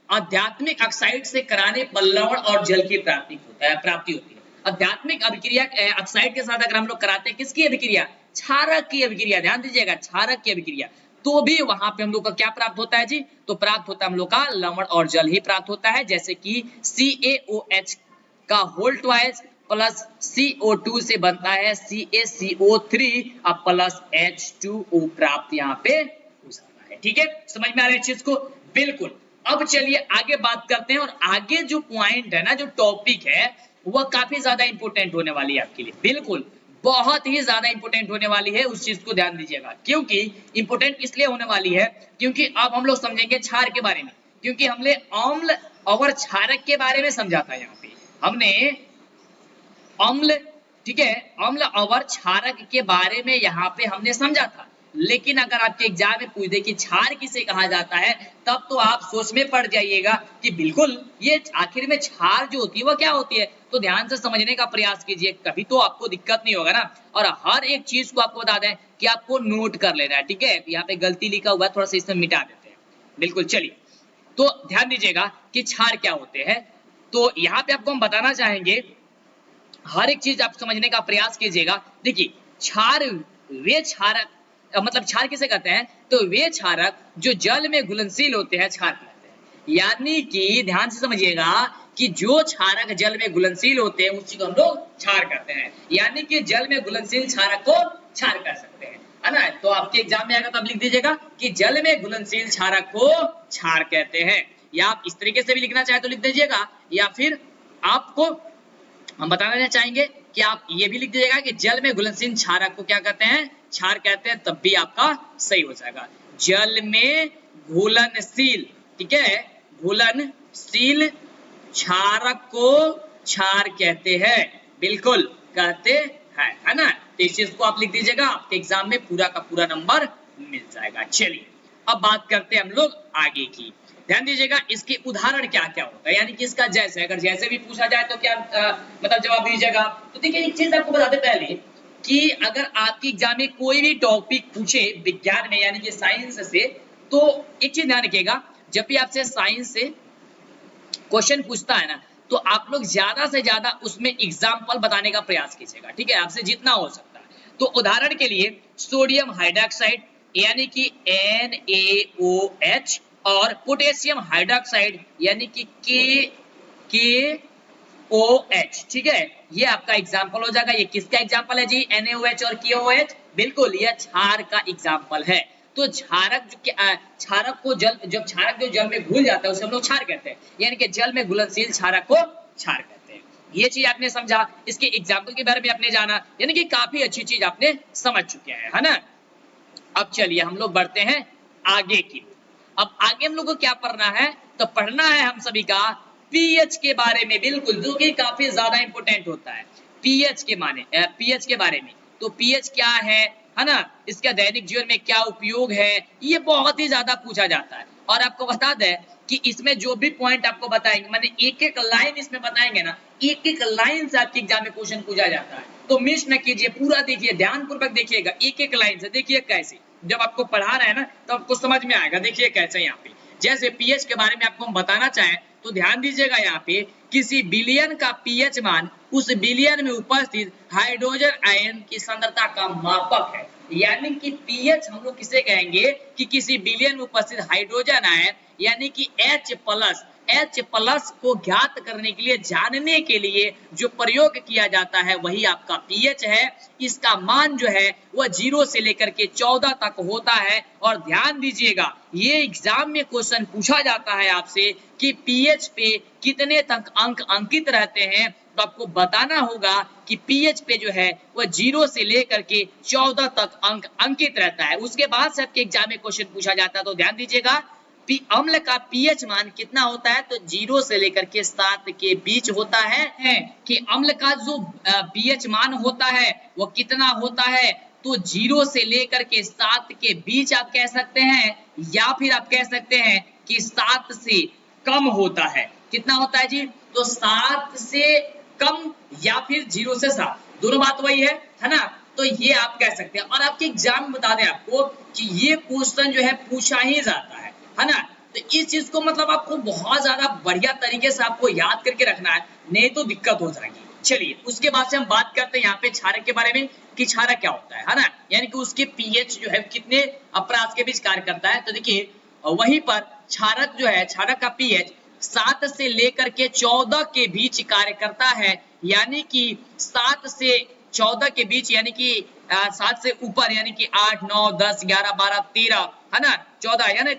आध्यात्मिक ऑक्साइड से कराने पर लवण और जल की प्राप्ति होती है। आध्यात्मिक अभिक्रिया ऑक्साइड के साथ अगर हम लोग कराते हैं किसकी अभिक्रिया, क्षारक की अभिक्रिया, ध्यान दीजिएगा क्षारक की अभिक्रिया, तो भी वहां पे हम लोग का क्या प्राप्त होता है जी, तो प्राप्त होता है हम लोग का लवण और जल ही प्राप्त होता है। जैसे कि CaOH का होल ट्वाइस प्लस CO2 से बनता है CaCO3 अब प्लस H2O प्राप्त यहाँ पे हो जाता है। ठीक है, समझ में आ रहा है चीज को, बिल्कुल। अब चलिए आगे बात करते हैं, और आगे जो पॉइंट है ना, जो टॉपिक है वह काफी ज्यादा इंपोर्टेंट होने वाली है आपके लिए, बिल्कुल बहुत ही ज्यादा इंपोर्टेंट होने वाली है, उस चीज को ध्यान दीजिएगा। क्योंकि इंपोर्टेंट इसलिए होने वाली है क्योंकि अब हम लोग समझेंगे क्षार के बारे में, क्योंकि हमने अम्ल और क्षारक के बारे में समझा था। यहाँ पे हमने अम्ल, ठीक है, अम्ल और क्षारक के बारे में यहाँ पे हमने समझा था। लेकिन अगर आपके एग्जाम में पूछ दे कि क्षार किसे कहा जाता है, तब तो आप सोच में पड़ जाइएगा कि बिल्कुल ये आखिर में क्षार जो होती है वो क्या होती है। तो ध्यान से समझने का प्रयास कीजिए, कभी तो आपको दिक्कत नहीं होगा ना। और हर एक चीज को आपको बता दें कि आपको नोट कर लेना है, ठीक है। यहाँ पे गलती लिखा हुआ है, थोड़ा सा इसमें मिटा देते हैं। बिल्कुल, चलिए तो ध्यान दीजिएगा कि क्षार क्या होते हैं। तो यहाँ पे आपको हम बताना चाहेंगे, हर एक चीज आप समझने का प्रयास कीजिएगा। देखिए क्षार वे क्षारक, मतलब क्षार किसे कहते हैं, तो वे क्षारक जो जल में घुलनशील होते हैं क्षार कहते हैं। यानी कि ध्यान से समझिएगा कि जो क्षारक जल में घुलनशील होते हैं उसी को हम लोग क्षार कहते हैं। यानी कि जल में घुलनशील क्षारक को क्षार कह सकते हैं, है ना। तो आपके एग्जाम में आएगा तो आप लिख दीजिएगा कि जल में घुलनशील क्षारक को क्षार कहते हैं। या आप इस तरीके से भी लिखना चाहे तो लिख दीजिएगा, या फिर आपको हम बताना चाहेंगे कि आप ये भी लिख दीजिएगा कि जल में घुलनशील क्षारक को क्या कहते हैं, क्षार कहते हैं, तब भी आपका सही हो जाएगा। जल में घुलनशील, ठीक है, घुलनशील क्षारक को क्षार कहते हैं, बिल्कुल कहते हैं, है ना। तो इस चीज को आप लिख दीजिएगा, आपके एग्जाम में पूरा का पूरा नंबर मिल जाएगा। चलिए अब बात करते हैं हम लोग आगे की। ध्यान दीजिएगा इसके उदाहरण क्या क्या होता है, यानी कि इसका जैसे, अगर जैसे भी पूछा जाए तो क्या मतलब जवाब दीजिएगा। तो देखिए एक चीज आपको बताते पहले कि अगर आपके एग्जाम में कोई भी टॉपिक पूछे विज्ञान में यानी कि साइंस से, तो एक चीज ध्यान रखिएगा, जब भी आपसे साइंस से क्वेश्चन पूछता है ना, तो आप लोग ज्यादा से ज्यादा उसमें एग्जाम्पल बताने का प्रयास कीजिएगा, ठीक है, आपसे जितना हो सकता है। तो उदाहरण के लिए सोडियम हाइड्रोक्साइड यानी कि NaOH और पोटेशियम हाइड्रोक्साइड यानी कि KOH, ठीक है, ये आपका एग्जाम्पल हो जाएगा। ये किसका एग्जाम्पल है जी, NaOH और KOH, बिल्कुल ये क्षार का एग्जाम्पल है। तो क्षारक को जल, जब क्षारक जो जल में घुल जाता है उसे हम लोग क्षार कहते हैं, यानी कि जल में घुलनशील क्षारक को क्षार कहते हैं। ये चीज आपने समझा, इसके एग्जाम्पल के बारे में आपने जाना, यानी कि काफी अच्छी चीज आपने समझ चुके हैं, है ना। अब चलिए हम लोग बढ़ते हैं आगे की। अब आगे हम लोग को क्या पढ़ना है, तो पढ़ना है हम सभी का पीएच के बारे में, बिल्कुल, जो कि काफी ज्यादा इंपोर्टेंट होता है पीएच के बारे में। तो पीएच क्या है ना, इसका दैनिक जीवन में क्या उपयोग है, ये बहुत ही ज्यादा पूछा जाता है। और आपको बता दें कि इसमें जो भी पॉइंट आपको बताएंगे, माने एक एक लाइन इसमें बताएंगे ना, एक एक लाइन से आपके एग्जाम में क्वेश्चन पूछा जाता है। तो मिस न कीजिए, पूरा देखिए, ध्यानपूर्वक देखिएगा, एक एक लाइन से देखिए कैसे, जब आपको पढ़ा रहे हैं ना तो आपको समझ में आएगा। देखिए कैसे यहाँ पे, जैसे पीएच के बारे में आपको हम बताना चाहें तो ध्यान दीजिएगा, यहाँ पे किसी विलयन का पीएच मान उस विलयन में उपस्थित हाइड्रोजन आयन की सांद्रता का मापक है। यानी कि पीएच हम लोग किसे कहेंगे कि किसी विलयन में उपस्थित हाइड्रोजन आयन यानी कि H+ को ज्ञात करने के लिए, जानने के लिए जो प्रयोग किया जाता है वही आपका पीएच है। इसका मान जो है वह 0 से लेकर के 14 तक होता है। और ध्यान दीजिएगा ये एग्जाम में क्वेश्चन पूछा जाता है आपसे कि पीएच पे कितने तक अंक अंकित रहते हैं, तो आपको बताना होगा कि पीएच पे जो है वह 0 से लेकर के 14 तक अंक अंकित रहता है। उसके बाद से आपके एग्जाम में क्वेश्चन पूछा जाता है, तो ध्यान दीजिएगा अम्ल का पीएच मान कितना होता है, तो 0 से लेकर के 7 के बीच होता है। कि अम्ल का जो पीएच मान होता है वो कितना होता है, तो 0 से लेकर के 7 के बीच आप कह सकते हैं, या फिर आप कह सकते हैं कि 7 से कम होता है। कितना होता है जी, तो 7 से कम या फिर 0 से 7, दोनों बात वही है ना। तो ये आप कह सकते हैं। और आपके एग्जाम में बता दें आपको कि ये क्वेश्चन जो है पूछा ही जाता है ना। तो इस चीज को मतलब आपको बहुत ज्यादा बढ़िया तरीके से आपको याद करके रखना है, नहीं तो दिक्कत हो जाएगी। चलिए उसके बाद से हम बात करते हैं यहाँ पे क्षारक के बारे में कि क्षारक क्या होता है ना, यानी कि उसके पीएच जो है कितने अपराध के बीच कार्य करता है। तो देखिए वहीं पर क्षारक जो है, क्षारक का पीएच 7 से लेकर के 14 के बीच कार्य करता है। यानी कि 7 से 14 के बीच, यानी कि 7 से ऊपर, यानी कि 8, 9, 10, 11, 12, 13, है ना, 14, यानी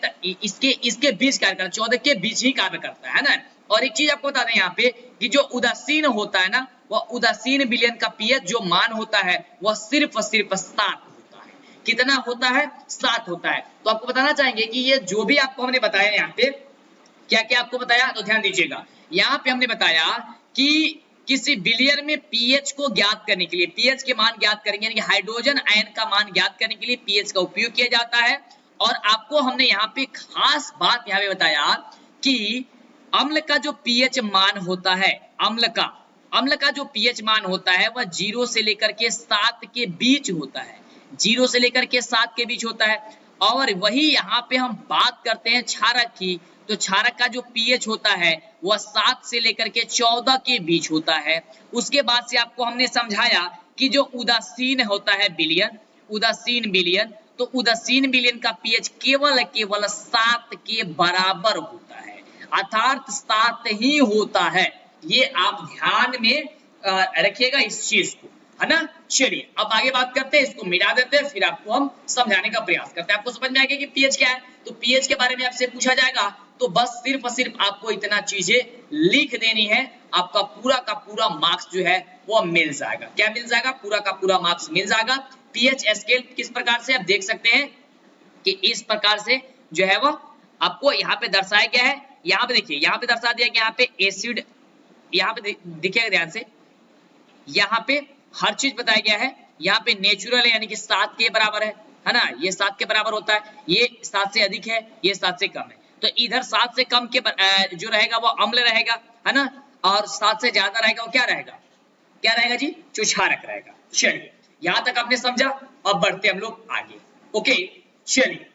इसके बीच कार्य करता है, 14 के बीच ही कार्य करता है ना। और एक चीज आपको बता दें यहाँ पे कि जो उदासीन होता है ना, वह उदासीन विलयन का पीएच जो मान होता है वह सिर्फ 7 होता है। कितना होता है, 7 होता है। तो आपको बताना चाहेंगे कि ये जो भी आपको हमने बताया यहाँ पे क्या क्या आपको बताया, तो ध्यान दीजिएगा। यहाँ पे हमने बताया कि किसी विलियर में पीएच को ज्ञात करने के लिए, पीएच के मान ज्ञात करेंगे, यानी कि हाइड्रोजन आयन का मान ज्ञात करने के लिए पीएच का उपयोग किया जाता है। और आपको हमने यहाँ पे खास बात यहाँ पे बताया कि अम्ल का जो पीएच मान होता है, अम्ल का जो पीएच मान होता है वह 0 से लेकर के 7 के बीच होता है, 0 से लेकर के 7 के बीच होता है। और वही यहाँ पे हम बात करते हैं क्षारक की, तो क्षारक का जो पीएच होता है वह 7 से लेकर के 14 के बीच होता है। उसके बाद से आपको हमने समझाया कि जो उदासीन होता है विलयन, उदासीन विलयन, तो उदासीन विलयन का पीएच केवल 7 के बराबर होता है, अर्थात 7 ही होता है। ये आप ध्यान में रखिएगा इस चीज को, है ना। चलिए अब आगे बात करते हैं, इसको मिटा देते हैं, फिर आपको हम समझाने का प्रयास करते हैं। आपको समझ में आएगा कि पीएच क्या है, तो पीएच के बारे में आपसे पूछा जाएगा तो बस सिर्फ और सिर्फ आपको इतना चीजें लिख देनी है, आपका पूरा का पूरा मार्क्स जो है वो मिल जाएगा। क्या मिल जाएगा? पूरा का पूरा मार्क्स मिल जाएगा। पीएच स्केल किस प्रकार से आप देख सकते हैं कि इस प्रकार से जो है वो आपको यहाँ पे दर्शाया गया है। यहाँ पे देखिए, यहाँ पे दर्शा दिया गया, यहाँ पे एसिड, यहाँ पे देखिएगा ध्यान से, यहाँ पे हर चीज बताया गया है। यहाँ पे नेचुरल है यानी कि 7 के बराबर है ना, ये 7 के बराबर होता है, ये 7 से अधिक है, ये 7 से कम है। तो इधर 7 से कम के जो रहेगा वो अम्ल रहेगा, है ना, और 7 से ज्यादा रहेगा वो क्या रहेगा, क्या रहेगा जी, जो क्षारक रहेगा। चलिए यहां तक आपने समझा, अब बढ़ते हम लोग आगे। ओके चलिए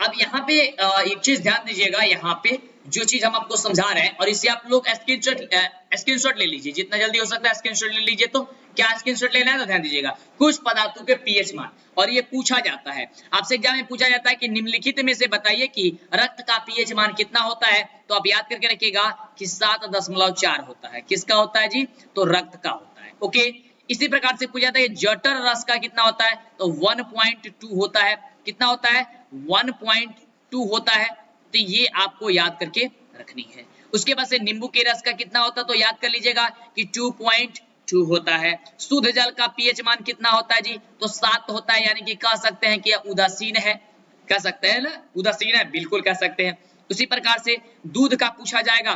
अब यहाँ पे एक चीज ध्यान दीजिएगा, यहाँ पे जो चीज हम आपको समझा रहे हैं, और इससे आप लोग स्क्रीनशॉट ले लीजिए, जितना जल्दी हो सकता है स्क्रीनशॉट ले लीजिए। तो क्या स्क्रीनशॉट लेना है, तो ध्यान दीजिएगा, कुछ पदार्थों के पीएच मान, और ये पूछा जाता है आपसे एग्जाम में, पूछा जाता है कि निम्नलिखित में से बताइए कि रक्त का पीएच मान कितना होता है। तो आप याद करके रखिएगा कि 7.4 होता है। किसका होता है जी, तो रक्त का होता है। ओके, इसी प्रकार से पूछा जाता है जठर रस का कितना होता है, तो 1.2 होता है। कितना होता है, 1.2 होता है। तो ये आपको याद करके रखनी है। उसके बाद से नींबू के रस का कितना होता है, तो याद कर लीजिएगा कि 2.2 होता है। शुद्ध जल का पीएच मान कितना होता है जी, तो 7 होता है, यानी कि कह सकते हैं कि उदासीन है, कह सकते हैं ना, उदासीन है, बिल्कुल कह सकते हैं। उसी प्रकार से दूध का पूछा जाएगा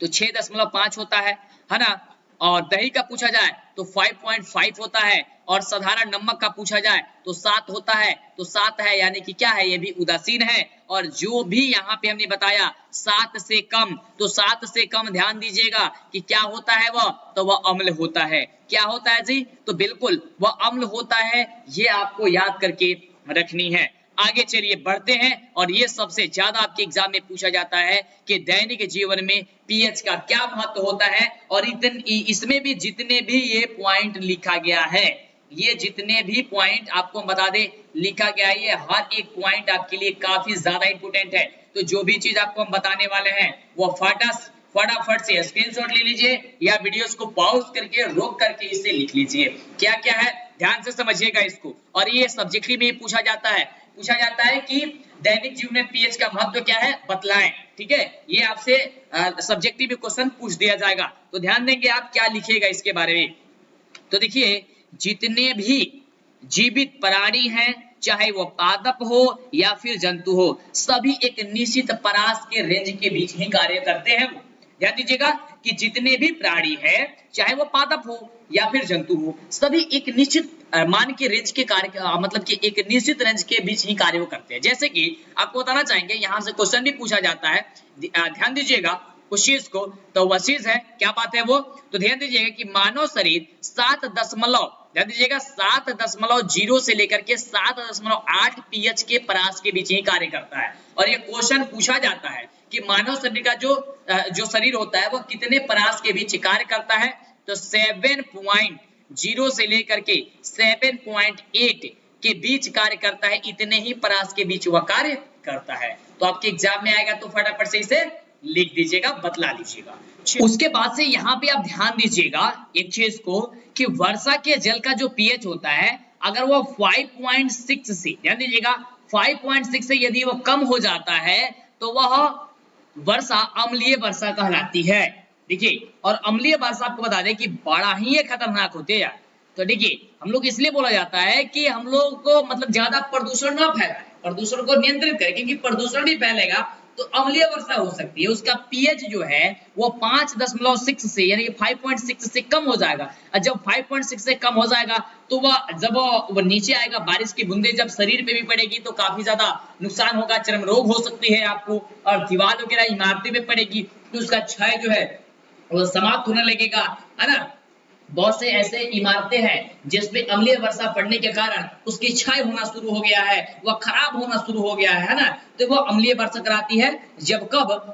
तो 6.5 होता है ना, और दही का पूछा जाए तो 5.5 होता है, और साधारण नमक का पूछा जाए तो 7 होता है। तो 7 है, यानी कि क्या है, ये भी उदासीन है। और जो भी यहाँ पे हमने बताया 7 से कम, तो 7 से कम ध्यान दीजिएगा कि क्या होता है वह, तो वह अम्ल होता है। क्या होता है जी, तो बिल्कुल वह अम्ल होता है। ये आपको याद करके रखनी है। आगे चलिए बढ़ते हैं, और ये सबसे ज्यादा आपके एग्जाम में पूछा जाता है कि दैनिक जीवन में पीएच का क्या महत्व होता है। और इसमें भी जितने भी ये पॉइंट लिखा गया है, ये जितने भी पॉइंट आपको बता दे लिखा गया है, ये हर एक पॉइंट आपके लिए काफी ज्यादा इंपोर्टेंट है। तो जो भी चीज आपको हम बताने वाले हैं वो फटाफट से स्क्रीनशॉट ले लीजिए, या वीडियोस को पॉज करके रोक करके इसे लिख लीजिए। क्या क्या है ध्यान से समझिएगा इसको। और ये सब्जेक्टिव में पूछा जाता है कि दैनिक जीवन में पीएच का महत्व क्या है, बतलाएं। ठीक है, ये आपसे सब्जेक्टिव क्वेश्चन पूछ दिया जाएगा, तो ध्यान देंगे आप क्या लिखिएगा इसके बारे में। तो देखिए, जितने भी जीवित प्राणी हैं, चाहे वो पादप हो या फिर जंतु हो, सभी एक निश्चित परास के रेंज के बीच ही कार्य करते हैं। ध्यान दीजिएगा कि जितने भी प्राणी है, चाहे वो पादप हो या फिर जंतु हो, सभी एक निश्चित मान के रेंज के कार्य, मतलब कि एक निश्चित रेंज के बीच ही कार्य करते हैं। जैसे कि आपको बताना चाहेंगे, यहाँ से क्वेश्चन भी पूछा जाता है, ध्यान दीजिएगा उस चीज को, तो वह चीज है, क्या बात है वो, तो ध्यान दीजिएगा कि मानव शरीर 7.0 से लेकर के 7.8 पीएच के परास के बीच ही कार्य करता है। और ये क्वेश्चन पूछा जाता है कि मानव शरीर का जो शरीर होता है वो कितने परास के बीच कार्य करता है, तो 7.0 से लेकर के 7.8 के बीच कार्य करता है। इतने ही परास के बीच वह कार्य करता है। तो आपके एग्जाम में आएगा तो फटाफट से इसे लिख दीजिएगा, बतला लीजिएगा। उसके बाद से यहाँ पे आप ध्यान दीजिएगा एक चीज को कि वर्षा के जल का जो पीएच होता है, अगर वो 5.6 से, ध्यान दीजिएगा 5.6 से यदि वो कम हो जाता है तो वह वर्षा अम्लीय वर्षा कहलाती है। देखिए, और अम्लीय वर्षा आपको बता दें कि बड़ा ही खतरनाक होती है यार। तो देखिए, हम लोग इसलिए बोला जाता है कि हम लोग को मतलब ज्यादा प्रदूषण ना फैलाए, प्रदूषण को नियंत्रित करें, क्योंकि प्रदूषण भी फैलेगा तो अम्लीय वर्षा हो सकती है, उसका पीएच जो है वो 5.6 से यानी कि 5.6 से कम हो जाएगा। और जब 5.6 से कम हो जाएगा तो वह जब वो नीचे आएगा, बारिश की बूंदे जब शरीर पे भी पड़ेगी तो काफी ज्यादा नुकसान होगा, चर्म रोग हो सकती है आपको, और दीवार वगैरह इमारतें पे पड़ेगी तो उसका क्षय जो है वो समाप्त होने लगेगा, है ना। बहुत से ऐसे इमारतें हैं जिसमें अम्लीय वर्षा पड़ने के कारण उसकी क्षय होना शुरू हो गया है, वह खराब होना शुरू हो गया है ना। तो वो अम्लीय वर्षा कराती है जब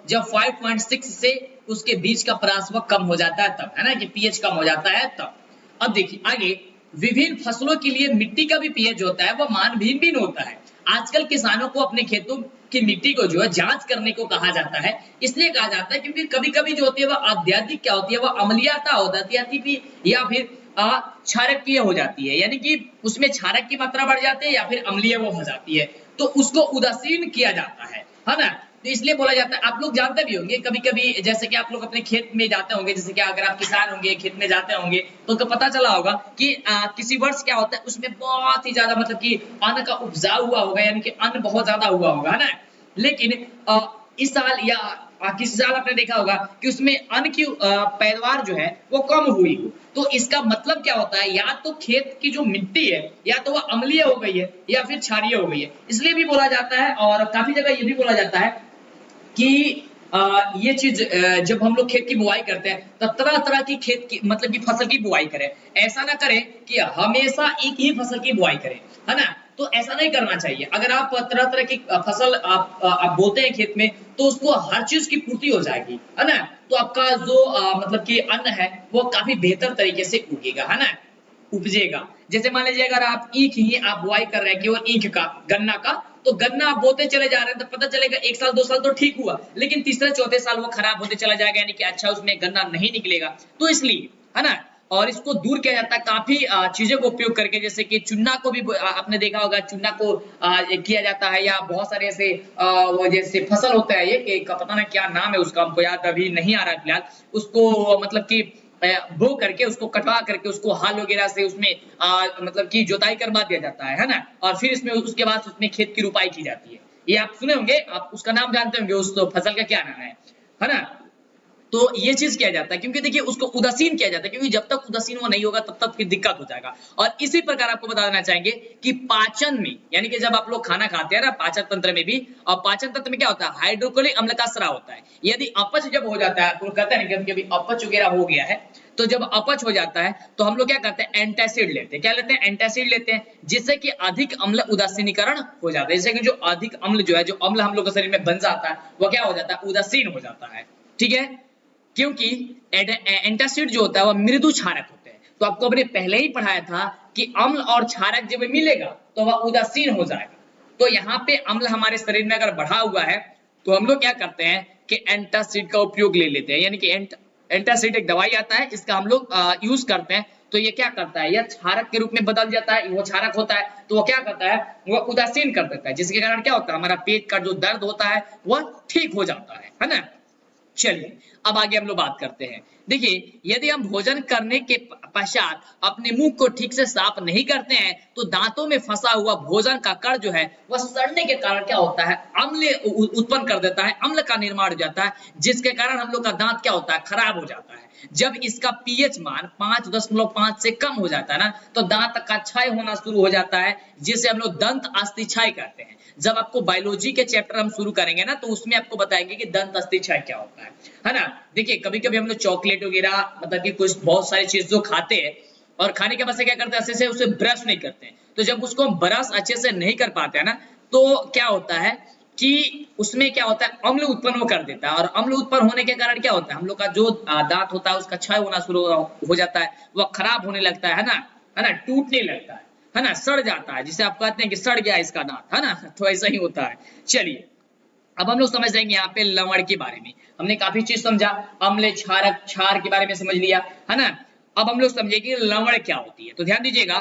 जब 5.6 से उसके बीच का परास कम हो जाता है तब, है ना, कि पीएच कम हो जाता है तब। अब देखिए आगे, विभिन्न फसलों के लिए मिट्टी का भी पीएच होता है, वह मान भिन्न भिन्न होता है। आजकल किसानों को अपने खेतों की मिट्टी को जो है जांच करने को कहा जाता है, इसलिए कहा जाता है क्योंकि कभी कभी जो होती है वह अत्यधिक क्या होती है, वह अम्लीयता हो जाती है या फिर क्षारकीय हो जाती है, यानी कि उसमें क्षारक की मात्रा बढ़ जाती है या फिर अम्लीय वो हो जाती है, तो उसको उदासीन किया जाता है ना। तो इसलिए बोला जाता है, आप लोग जानते भी होंगे कभी कभी, जैसे कि आप लोग अपने खेत में जाते होंगे, जैसे कि अगर आप किसान होंगे खेत में जाते होंगे तो पता चला होगा कि किसी वर्ष क्या होता है उसमें बहुत ही ज्यादा मतलब कि अन्न का उपजाऊ हुआ होगा, यानी कि अन्न बहुत ज्यादा हुआ होगा ना। लेकिन इस साल या किसी साल आपने देखा होगा कि उसमें अन्न की पैदावार जो है वो कम हुई हो, तो इसका मतलब क्या होता है, या तो खेत की जो मिट्टी है या तो वह अम्लीय हो गई है या फिर क्षारीय हो गई है। इसलिए भी बोला जाता है, और काफी जगह ये भी बोला जाता है कि ये चीज जब हम लोग खेत की बुआई करते हैं तब तरह तरह की खेत की मतलब की फसल की बुआई करें। ऐसा ना करें कि हमेशा एक ही फसल की बुआई करें, है ना। तो ऐसा नहीं करना चाहिए। अगर आप तरह तरह की फसल आप बोते हैं खेत में तो उसको हर चीज की पूर्ति हो जाएगी, है ना। तो आपका जो मतलब कि अन्न है वो काफी बेहतर तरीके से उगेगा, है ना, उपजेगा। जैसे मान लीजिए अगर आप ईख ही आप बुआई कर रहे हैं केवल ईख का, गन्ना का, तो गन्ना आप बोते चले जा रहे हैं तो पता चलेगा 1 साल 2 साल तो ठीक हुआ, लेकिन तीसरे चौथे साल वो खराब होते चला जाएगा, यानी कि अच्छा उसमें गन्ना नहीं निकलेगा। तो इसलिए, है ना, और इसको दूर किया जाता है काफी चीजों को उपयोग करके, जैसे कि चुन्ना को भी आपने देखा होगा, चुन्ना को किया जाता है, या बहुत सारे ऐसे वो जैसे फसल होता है ये पता नहीं क्या नाम है उसका, हमको याद अभी नहीं आ रहा है फिलहाल, उसको मतलब कि बो करके उसको कटवा करके उसको हाल वगैरह से उसमें मतलब कि जोताई करवा दिया जाता है ना, और फिर इसमें उसके बाद उसमें खेत की रुपाई की जाती है। ये आप सुने होंगे, आप उसका नाम जानते होंगे, उस तो फसल का क्या नाम है ना। तो ये चीज किया जाता है क्योंकि देखिए उसको उदासीन किया जाता है, क्योंकि जब तक उदासीन वो नहीं होगा तब तक फिर दिक्कत हो जाएगा। और इसी प्रकार आपको बता देना चाहेंगे कि पाचन में, यानी कि जब आप लोग खाना खाते हैं ना, पाचन तंत्र में भी, और पाचन तंत्र में क्या होता है, हाइड्रोक्लोरिक अम्ल का स्राव होता है। यदि अपच जब हो जाता है, कहते हैं कभी कभी अपच वगैरह हो गया है, तो जब अपच हो जाता है तो हम लोग क्या करते हैं, एंटासिड लेते हैं। क्या लेते हैं, एंटासिड लेते हैं, जिससे कि अधिक अम्ल उदासीनीकरण हो जाता है। जैसे कि जो अधिक अम्ल जो है, जो अम्ल हम लोग के शरीर में बन जाता है वो क्या हो जाता है, उदासीन हो जाता है, ठीक है। क्योंकि एंटासिड जो होता है वह मृदु क्षारक होते हैं। तो आपको अपने पहले ही पढ़ाया था कि अम्ल और क्षारक जब मिलेगा तो वह उदासीन हो जाएगा। तो यहाँ पे अम्ल हमारे शरीर में अगर बढ़ा हुआ है तो हम लोग क्या करते हैं कि एंटासिड का उपयोग ले लेते हैं, यानी कि एंटासिड एक दवाई आता है, इसका हम लोग यूज करते हैं। तो ये क्या करता है, यह क्षारक के रूप में बदल जाता है, वो क्षारक होता है तो वो क्या करता है, वह उदासीन कर देता है, जिसके कारण क्या होता है, हमारा पेट का जो दर्द होता है वह ठीक हो जाता है ना। चलिए अब आगे हम लोग बात करते हैं। देखिए यदि हम भोजन करने के पश्चात अपने मुंह को ठीक से साफ नहीं करते हैं तो दांतों में फंसा हुआ भोजन का कण जो है वह सड़ने के कारण क्या होता है, अम्ल उत्पन्न कर देता है, अम्ल का निर्माण हो जाता है, जिसके कारण हम लोग का दांत क्या होता है, खराब हो जाता है। जब इसका पीएच मान 5.5 से कम हो जाता है ना, तो दांत का क्षय होना शुरू हो जाता है, जिसे हम लोग दंत अस्थि क्षय कहते हैं। जब आपको बायोलॉजी के चैप्टर हम शुरू करेंगे ना, तो उसमें आपको बताएंगे कि दंत अस्थि क्षय क्या होता है ना। देखिए कभी कभी हम लोग चॉकलेट वगैरह मतलब कि कुछ बहुत सारी चीज जो खाते हैं और खाने के बाद से क्या करते हैं, अच्छे से उसे ब्रश नहीं करते हैं। तो जब उसको हम ब्रश अच्छे से नहीं कर पाते हैं ना, तो क्या होता है कि उसमें क्या होता है, अम्ल उत्पन्न वो कर देता है, और अम्ल उत्पन्न होने के कारण क्या होता है, हम लोग का जो दांत होता है उसका क्षय होना शुरू हो जाता है, वह खराब होने लगता है ना, टूटने लगता है ना, सड़ जाता है, जिसे आप कहते हैं कि सड़ गया इसका दांत, है ना। तो ऐसा ही होता है। चलिए अब हम लोग समझ जाएंगे यहाँ पे लवण के बारे में। हमने काफी चीज समझा, अम्ल, क्षारक, क्षार के बारे में समझ लिया, है ना। अब हम लोग समझे कि लवण क्या होती है। तो ध्यान दीजिएगा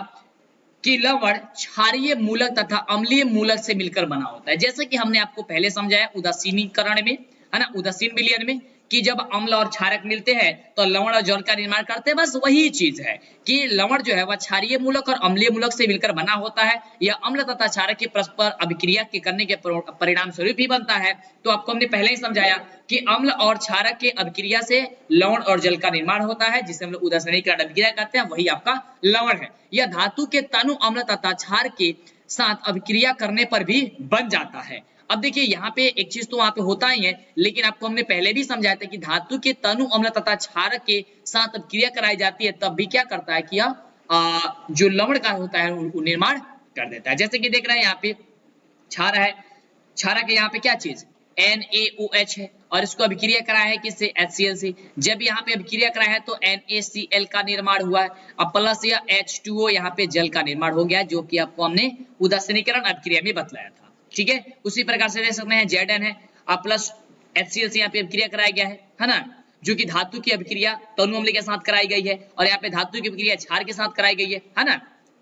कि लवण क्षारीय मूलक तथा अम्लीय मूलक से मिलकर बना होता है। जैसे कि हमने आपको पहले समझाया उदासीनीकरण में, है ना, उदासीन विलयन में, कि जब अम्ल और क्षारक मिलते हैं तो लवण और जल का निर्माण करते हैं। बस वही चीज है कि लवण जो है वह क्षारीय मूलक और अम्लीय मूलक से मिलकर बना होता है। यह अम्ल तथा क्षारक के परस्पर अभिक्रिया के करने के परिणाम स्वरूप ही बनता है। तो आपको हमने पहले ही समझाया कि अम्ल और क्षारक के अभिक्रिया से लवण और जल का निर्माण होता है, जिसे हम लोग उदासीनीकरण अभिक्रिया कहते हैं, वही आपका लवण है। यह धातु के तनु अम्ल तथा क्षार के साथ अभिक्रिया करने पर भी बन जाता है। अब देखिए यहाँ पे एक चीज तो वहां पे होता ही है, लेकिन आपको हमने पहले भी समझाया था कि धातु के तनु अम्ल तथा क्षारक के साथ अभिक्रिया कराई जाती है तब भी क्या करता है कि जो लवण का होता है वो निर्माण कर देता है। जैसे कि देख रहे हैं यहाँ पे क्षार है, क्षारक है यहाँ पे क्या चीज NaOH है और इसको अभिक्रिया कराया है किससे HCl से। जब यहाँ पे अभिक्रिया कराया है तो NaCl का निर्माण हुआ है। अब प्लस या H2O यहाँ पे जल का निर्माण हो गया, जो कि आपको हमने उदासीनीकरण अभिक्रिया में बतलाया था। ठीक है, उसी प्रकार से देख सकते हैं Zn है अब प्लस HCl से यहाँ पे अभिक्रिया कराया गया है ना, जो कि धातु की अभिक्रिया तनु अम्ल के साथ कराई गई है और यहाँ पे धातु की अभिक्रिया क्षार के साथ कराई गई है ना।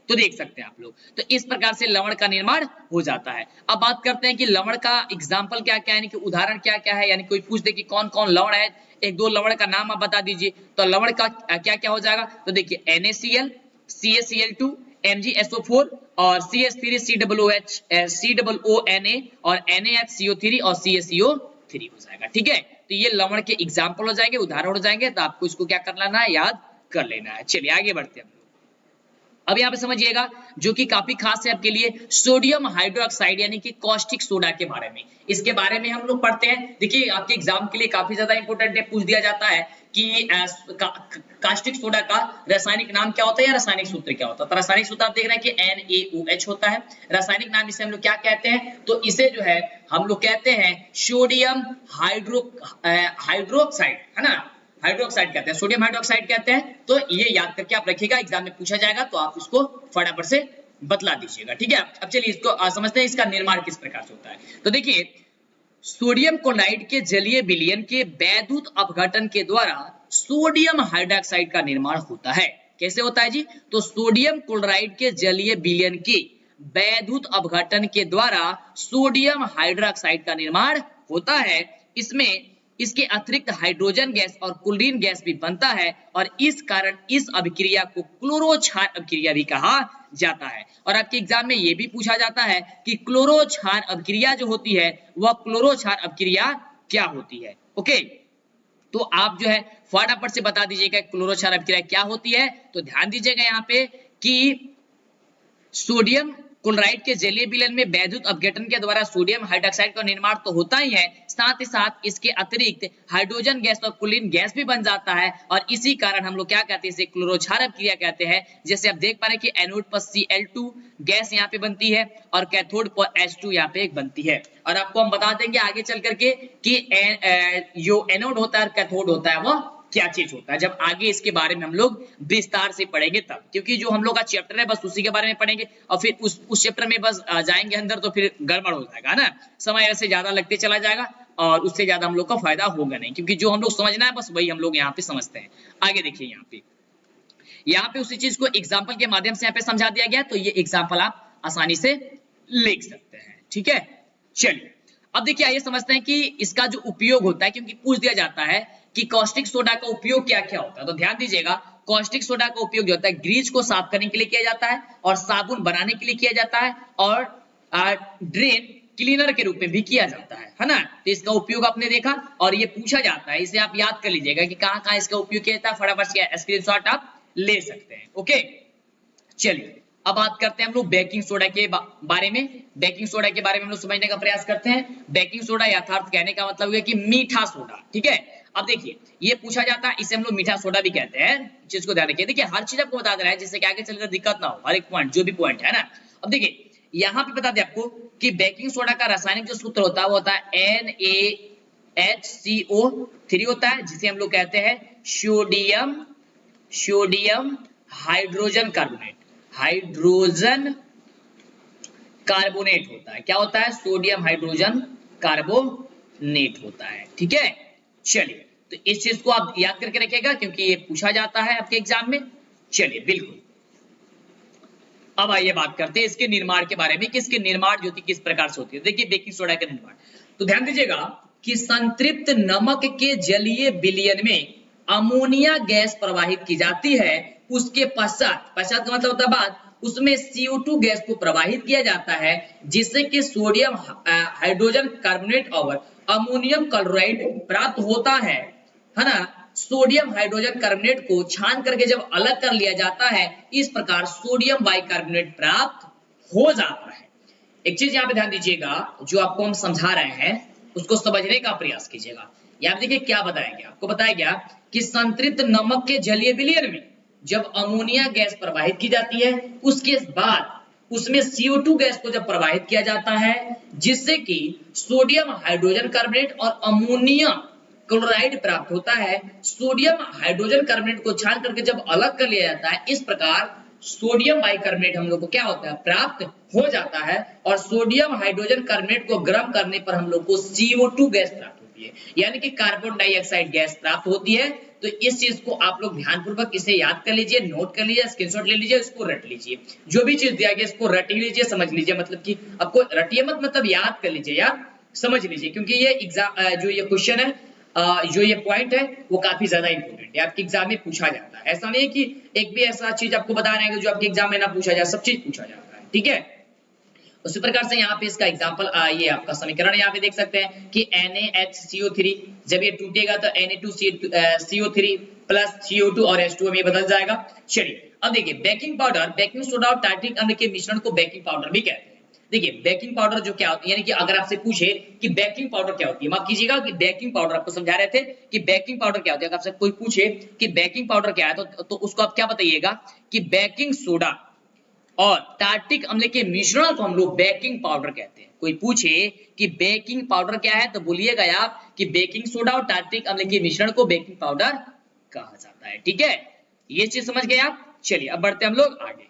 तो देख सकते हैं आप लोग, तो इस प्रकार से लवण का निर्माण हो जाता है। अब बात करते हैं कि लवण का एग्जाम्पल क्या क्या है, यानी कि उदाहरण क्या क्या है। यानी कोई पूछ दे कि कौन कौन लवण है, एक दो लवण का नाम आप बता दीजिए, तो लवण का क्या क्या हो जाएगा। तो देखिए NaCl, CaCl2, MgSO4 और CH3COOH, COONA और NaHCO3 और CaCO3 हो जाएगा। ठीक है, तो ये लवण के एग्जाम्पल हो जाएंगे, उदाहरण हो जाएंगे, तो आपको इसको क्या कर लेना है, याद कर लेना है। चलिए आगे बढ़ते हैं। अब यहाँ पे समझिएगा जो कि काफी खास है आपके लिए, सोडियम हाइड्रोक्साइड यानी कि कॉस्टिक सोडा के बारे में। इसके बारे में हम लोग पढ़ते हैं। देखिए आपके एग्जाम के लिए काफी ज्यादा इंपॉर्टेंट है, पूछ दिया जाता है कि कास्टिक सोडा का रासायनिक नाम क्या होता है या रासायनिक सूत्र क्या होता है। तो रासायनिक सूत्र आप देख रहे हैं कि NaOH होता है। रासायनिक नाम इसे हम लोग क्या कहते हैं, तो इसे जो है हम लोग कहते हैं सोडियम हाइड्रोक्साइड, है ना, हाइड्रोक्साइड कहते हैं, सोडियम हाइड्रोक्साइड कहते हैं। तो ये याद करके आप रखिएगा, एग्जाम में पूछा जाएगा तो आप इसको फटाफट से बतला दीजिएगा। ठीक है, अब चलिए इसको समझते हैं इसका निर्माण किस प्रकार से होता है। तो देखिए सोडियम क्लोराइड के जलीय विलयन के वैद्युत अपघटन के द्वारा सोडियम हाइड्रोक्साइड का निर्माण होता है। कैसे होता है जी, तो सोडियम क्लोराइड के जलीय विलयन के वैद्युत अपघटन के द्वारा सोडियम हाइड्रोक्साइड का निर्माण होता है। इसमें इसके अतिरिक्त हाइड्रोजन गैस और क्लोरीन गैस भी बनता है और इस कारण इस अभिक्रिया को क्लोरो-क्षार अभिक्रिया भी कहा जाता है। और आपके एग्जाम में यह भी पूछा जाता है कि क्लोरो-क्षार अभिक्रिया जो होती है वह क्लोरो-क्षार अभिक्रिया क्या होती है। ओके, तो आप जो है फटाफट से बता दीजिएगा क्लोरो-क्षार अभिक्रिया क्या होती है। तो ध्यान दीजिएगा यहाँ पे कि सोडियम क्लोराइड के जलीय विलयन में वैद्युत अपघटन के द्वारा सोडियम हाइड्रोक्साइड का निर्माण तो होता ही है, साथ ही साथ इसके अतिरिक्त हाइड्रोजन गैस और क्लोरीन गैस भी बन जाता है और इसी कारण हम लोग क्या कहते हैं, इसे क्लोरो-क्षार अभिक्रिया कहते हैं। जैसे आप देख पा रहे हैं कि एनोड पर Cl2 गैस यहाँ पे बनती है और कैथोड पर H2 यहाँ पे एक बनती है। और आपको हम बता देंगे आगे चल करके कि जो एनोड होता है और कैथोड होता है वह क्या चीज होता है, जब आगे इसके बारे में हम लोग विस्तार से पढ़ेंगे तब, क्योंकि जो हम लोग का चैप्टर है बस उसी के बारे में पढ़ेंगे और फिर उस चैप्टर में बस जाएंगे अंदर तो फिर गड़बड़ हो जाएगा ना, समय ऐसे ज्यादा लगते चला जाएगा और उससे ज्यादा हम लोग का फायदा होगा नहीं, क्योंकि जो हम लोग समझना है बस वही हम लोग यहाँ पे समझते हैं। आगे देखिए यहाँ पे उसी चीज को एग्जाम्पल के माध्यम से यहाँ पे समझा दिया गया, तो ये एग्जाम्पल आप आसानी से लिख सकते हैं। ठीक है, चलिए अब देखिए आइए समझते हैं कि इसका जो उपयोग होता है, क्योंकि पूछ दिया जाता है कि कॉस्टिक सोडा का उपयोग क्या क्या होता है। तो ध्यान दीजिएगा, कॉस्टिक सोडा का उपयोग जो होता है ग्रीस को साफ करने के लिए किया जाता है और साबुन बनाने के लिए किया जाता है और ड्रेन क्लीनर के रूप में भी किया जाता है ना। तो इसका उपयोग आपने देखा और ये पूछा जाता है, इसे आप याद कर लीजिएगा कि कहां कहां इसका उपयोग किया जाता है, फटाफट से स्क्रीनशॉट आप ले सकते हैं। ओके, चलिए अब बात करते हैं हम लोग बेकिंग सोडा के बारे में। बेकिंग सोडा के बारे में हम लोग समझने का प्रयास करते हैं। बेकिंग सोडा यथार्थ कहने का मतलब है कि मीठा सोडा। ठीक है, अब देखिए ये पूछा जाता है, इसे हम लोग मीठा सोडा भी कहते हैं, चीज को ध्यान रखिए। देखिए हर चीज आपको बता दे रहा है जिससे कि आगे चलकर दिक्कत ना हो, हर एक पॉइंट जो भी पॉइंट है ना। अब देखिए यहाँ पे बता दें आपको कि बेकिंग सोडा का रासायनिक जो सूत्र होता है वो होता है NaHCO3 होता है, जिसे हम लोग कहते हैं sodium hydrogen carbonate. Hydrogen carbonate होता है, क्या होता है, सोडियम हाइड्रोजन कार्बोनेट होता है। ठीक है, चलिए तो इस चीज को आप याद करके रखिएगा क्योंकि ये पूछा जाता है आपके एग्जाम में। चलिए बिल्कुल, अब आइए बात करते हैं इसके निर्माण के बारे में कि इसके निर्माण जो किस प्रकार से होती है। देखिए बेकिंग सोडा का निर्माण, तो ध्यान दीजिएगा कि संतृप्त नमक के जलीय विलयन में अमोनिया गैस प्रवाहित की जाती है, उसके पश्चात का मतलब होता है बाद, उसमें CO2 गैस को प्रवाहित किया जाता है, जिससे कि सोडियम हाइड्रोजन कार्बोनेट और अमोनियम क्लोराइड प्राप्त होता है ना। सोडियम हाइड्रोजन कार्बोनेट को छान करके जब अलग कर लिया जाता है, इस प्रकार सोडियम बाइकार्बोनेट प्राप्त हो जाता है। एक चीज यहाँ पे ध्यान दीजिएगा, जो आपको हम समझा रहे हैं उसको समझने का प्रयास कीजिएगा। यहाँ देखिए क्या बताया गया, आपको बताया गया कि संतृप्त नमक के जलीय विलयन में जब अमोनिया गैस प्रवाहित की जाती है, उसके बाद उसमें CO2 गैस को जब प्रवाहित किया जाता है, जिससे कि सोडियम हाइड्रोजन कार्बोनेट और अमोनियम क्लोराइड प्राप्त होता है। सोडियम हाइड्रोजन कार्बोनेट को छान करके जब अलग कर लिया जाता है, इस प्रकार सोडियम बाइकार्बोनेट हम लोग को क्या होता है, प्राप्त हो जाता है। और सोडियम हाइड्रोजन कार्बोनेट को गर्म करने पर हम लोग को CO2 गैस प्राप्त होती है, यानी कि कार्बन डाइऑक्साइड गैस प्राप्त होती है। तो इस चीज को आप लोग ध्यानपूर्वक इसे याद कर लीजिए, नोट कर लीजिए, स्क्रीनशॉट ले लीजिए, इसको रट लीजिए। जो भी चीज दिया गया इसको रट लीजिए, समझ लीजिए, मतलब कि आपको रटिए मत, मतलब याद कर लीजिए या समझ लीजिए, क्योंकि ये एग्जाम जो ये क्वेश्चन है, जो ये पॉइंट है वो काफी ज्यादा इंपॉर्टेंट है, आपके एग्जाम में पूछा जाता है। ऐसा नहीं है कि एक भी ऐसा चीज आपको बता रहे हैं जो आपके एग्जाम में ना पूछा जाए, सब चीज पूछा जाता है, ठीक है। उसी प्रकार से यहाँ पे इसका एग्जांपल, ये आपका समीकरण यहाँ पे देख सकते हैं कि NaHCO3 जब ये टूटेगा तो Na2CO3 प्लस CO2 और H2O में बदल जाएगा। चलिए अब देखिए, बेकिंग पाउडर, बेकिंग सोडा और टार्ट्रिक अम्ल के मिश्रण को बेकिंग पाउडर भी कहते हैं। देखिए बेकिंग पाउडर जो क्या होती है, यानी कि अगर आपसे पूछे कि बेकिंग पाउडर क्या होती है, माफ कीजिएगा कि बेकिंग पाउडर, आपको समझा रहे थे कि बेकिंग पाउडर क्या होती है। अगर आपसे कोई पूछे कि बेकिंग पाउडर क्या है, तो उसको आप क्या बताइएगा कि बेकिंग सोडा और टार्ट्रिक अम्ल के मिश्रण को हम लोग बेकिंग पाउडर कहते हैं। कोई पूछे कि बेकिंग पाउडर क्या है, तो बोलिएगा आप कि बेकिंग सोडा और टार्ट्रिक अम्ल के मिश्रण को बेकिंग पाउडर कहा जाता है, ठीक है। ये चीज समझ गए आप। चलिए अब बढ़ते हम लोग आगे।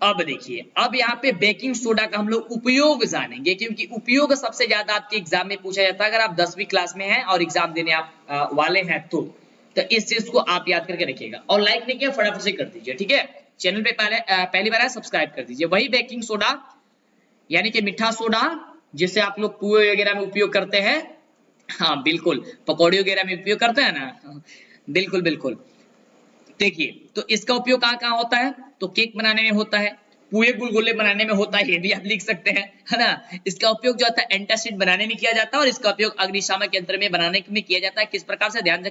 अब देखिए, अब यहाँ पे बेकिंग सोडा का हम लोग उपयोग जानेंगे, क्योंकि उपयोग सबसे ज्यादा आपके एग्जाम में पूछा जाता है। अगर आप 10वीं क्लास में हैं और एग्जाम देने आप वाले हैं तो इस चीज को आप याद करके रखिएगा। और लाइक नहीं किया फटाफट से कर दीजिए, ठीक है। चैनल पे पहली बार है सब्सक्राइब कर दीजिए। वही बेकिंग सोडा यानी कि मीठा सोडा जिसे आप लोग पुए वगैरह में उपयोग करते हैं, हाँ बिल्कुल, पकौड़े वगैरह में उपयोग करते हैं ना, बिल्कुल बिल्कुल। देखिए तो इसका उपयोग कहाँ कहाँ होता है, तो केक बनाने में होता है, पुए गुलगुले बनाने में होता है, ये भी आप लिख सकते हैं, है ना। इसका उपयोग जो होता है एंटासिड बनाने में किया जाता है, और इसका उपयोग अग्निशामक यंत्र में बनाने में किया जाता है। किस प्रकार से, ध्यान